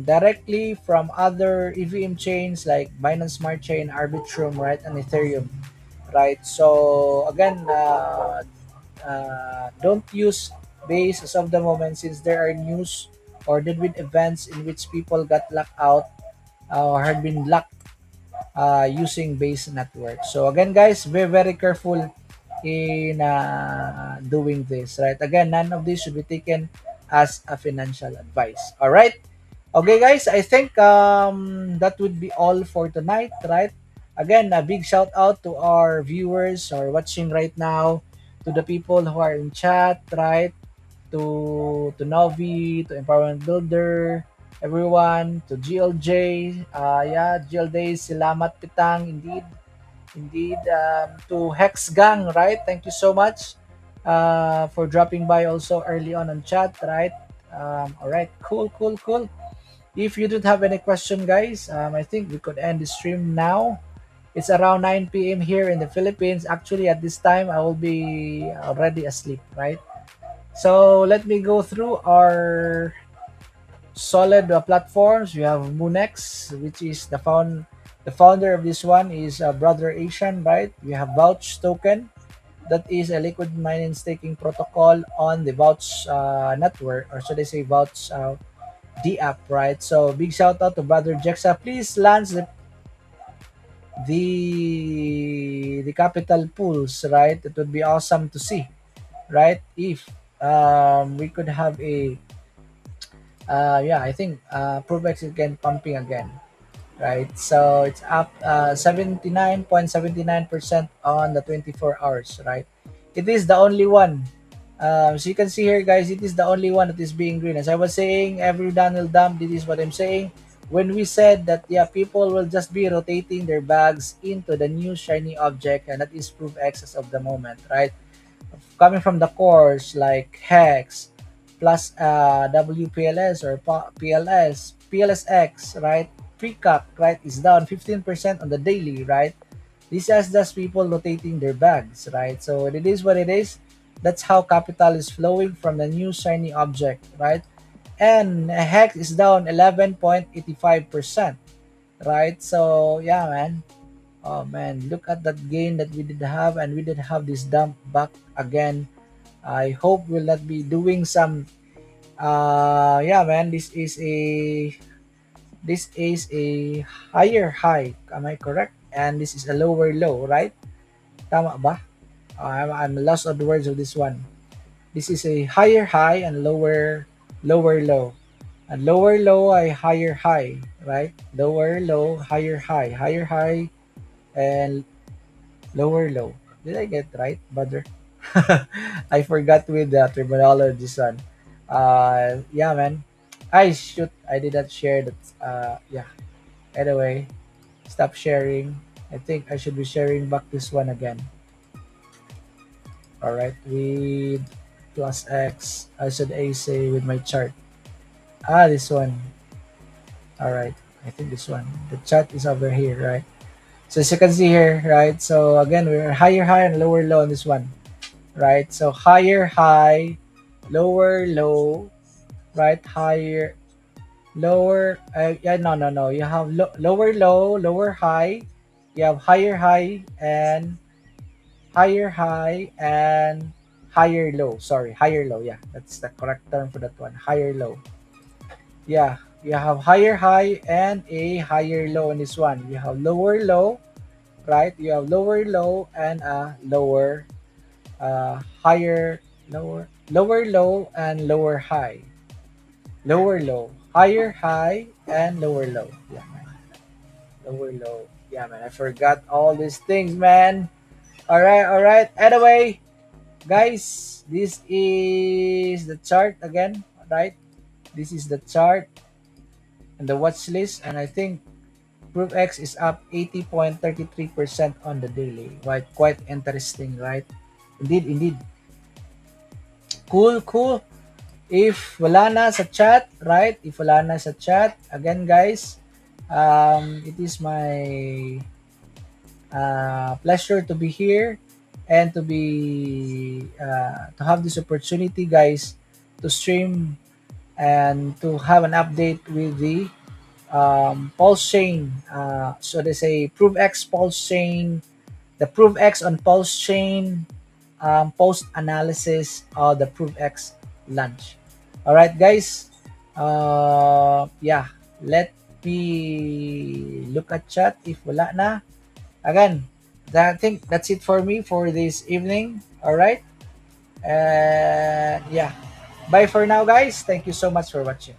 directly from other EVM chains like Binance Smart Chain, Arbitrum, right, and Ethereum, right? So again, don't use Base as of the moment since there are news or there been events in which people got locked out or had been locked using base network. So again, guys, be very careful in doing this, right? Again, none of this should be taken as a financial advice. All right. Okay, guys, I think that would be all for tonight, right? Again, a big shout out to our viewers who are watching right now, to the people who are in chat, right? To Novi, to Empowerment Builder, everyone, to GLJ, yeah, GLJ, Silamat Pitang, indeed, indeed, to Hex Gang, right? Thank you so much for dropping by also early on chat, right? All right, cool, cool, cool. If you don't have any question, guys, I think we could end the stream now. It's around 9 p.m. here in the Philippines. Actually, at this time, I will be already asleep, right? So let me go through our solid platforms. We have Moonex, which is the founder of this one is Brother Asian, right? We have Vouch token, that is a liquid mining staking protocol on the Vouch network, or should I say Vouch D app, right? So big shout out to Brother Jexa. Please launch the capital pools, right? It would be awesome to see, right? If we could have a yeah, I think ProveX is again pumping again, right? So it's up 79.79% on the 24 hours, right? It is the only one. So you can see here, guys, it is the only one that is being green. As I was saying, every Donald Dump, this is what I'm saying. When we said that, yeah, people will just be rotating their bags into the new shiny object, and that is ProveX as of the moment, right? Coming from the cores like Hex, plus WPLS or PLS, PLSX, right? Peacock, right, is down 15% on the daily, right? This is just people rotating their bags, right? So it is what it is. That's how capital is flowing from the new shiny object, right? And Hex is down 11.85%, right? So yeah, man. Oh man, look at that gain that we did have, and we did have this dump back again. I hope we'll not be doing some yeah, man, this is a higher high, am I correct? And this is a lower low, right? Tama ba? I'm lost on the words of this one. This is a higher high and lower low. And lower low ay higher high, right? Lower low, higher high, and lower low. Did I get right, brother? I forgot with the terminology, son. Yeah, man. I shoot. I did not share that. Yeah. Anyway, stop sharing. I think I should be sharing back this one again. All right, with plus X, I should AC with my chart. This one. All right, I think this one. The chart is over here, right? So as you can see here, right? So again, we're higher high and lower low on this one, right? So higher high, lower low, right? Higher, lower. Yeah, no, no, no. You have lower low, lower high. You have higher high and higher high and higher low. Sorry, higher low. Yeah, that's the correct term for that one. Higher low. Yeah, you have higher high and a higher low in this one. You have lower low, right? You have lower low and a lower, higher, lower low and lower high. Lower low, higher high and lower low. Yeah, man. Lower low. Yeah, man. I forgot all these things, man. All right, all right. Anyway, guys, this is the chart again, right? This is the chart and the watch list, and I think ProveX is up 80.33% on the daily. Right, quite interesting, right? Indeed, indeed. Cool, cool. If wala na sa chat, right? If wala na sa chat, again, guys, it is my pleasure to be here and to have this opportunity, guys, to stream and to have an update with the pulse chain. So they say ProveX pulse chain, the ProveX on pulse chain, post analysis of the ProveX launch. All right, guys. Yeah, let me look at chat if wala na. Again, I think that's it for me for this evening. All right. And yeah, bye for now, guys. Thank you so much for watching.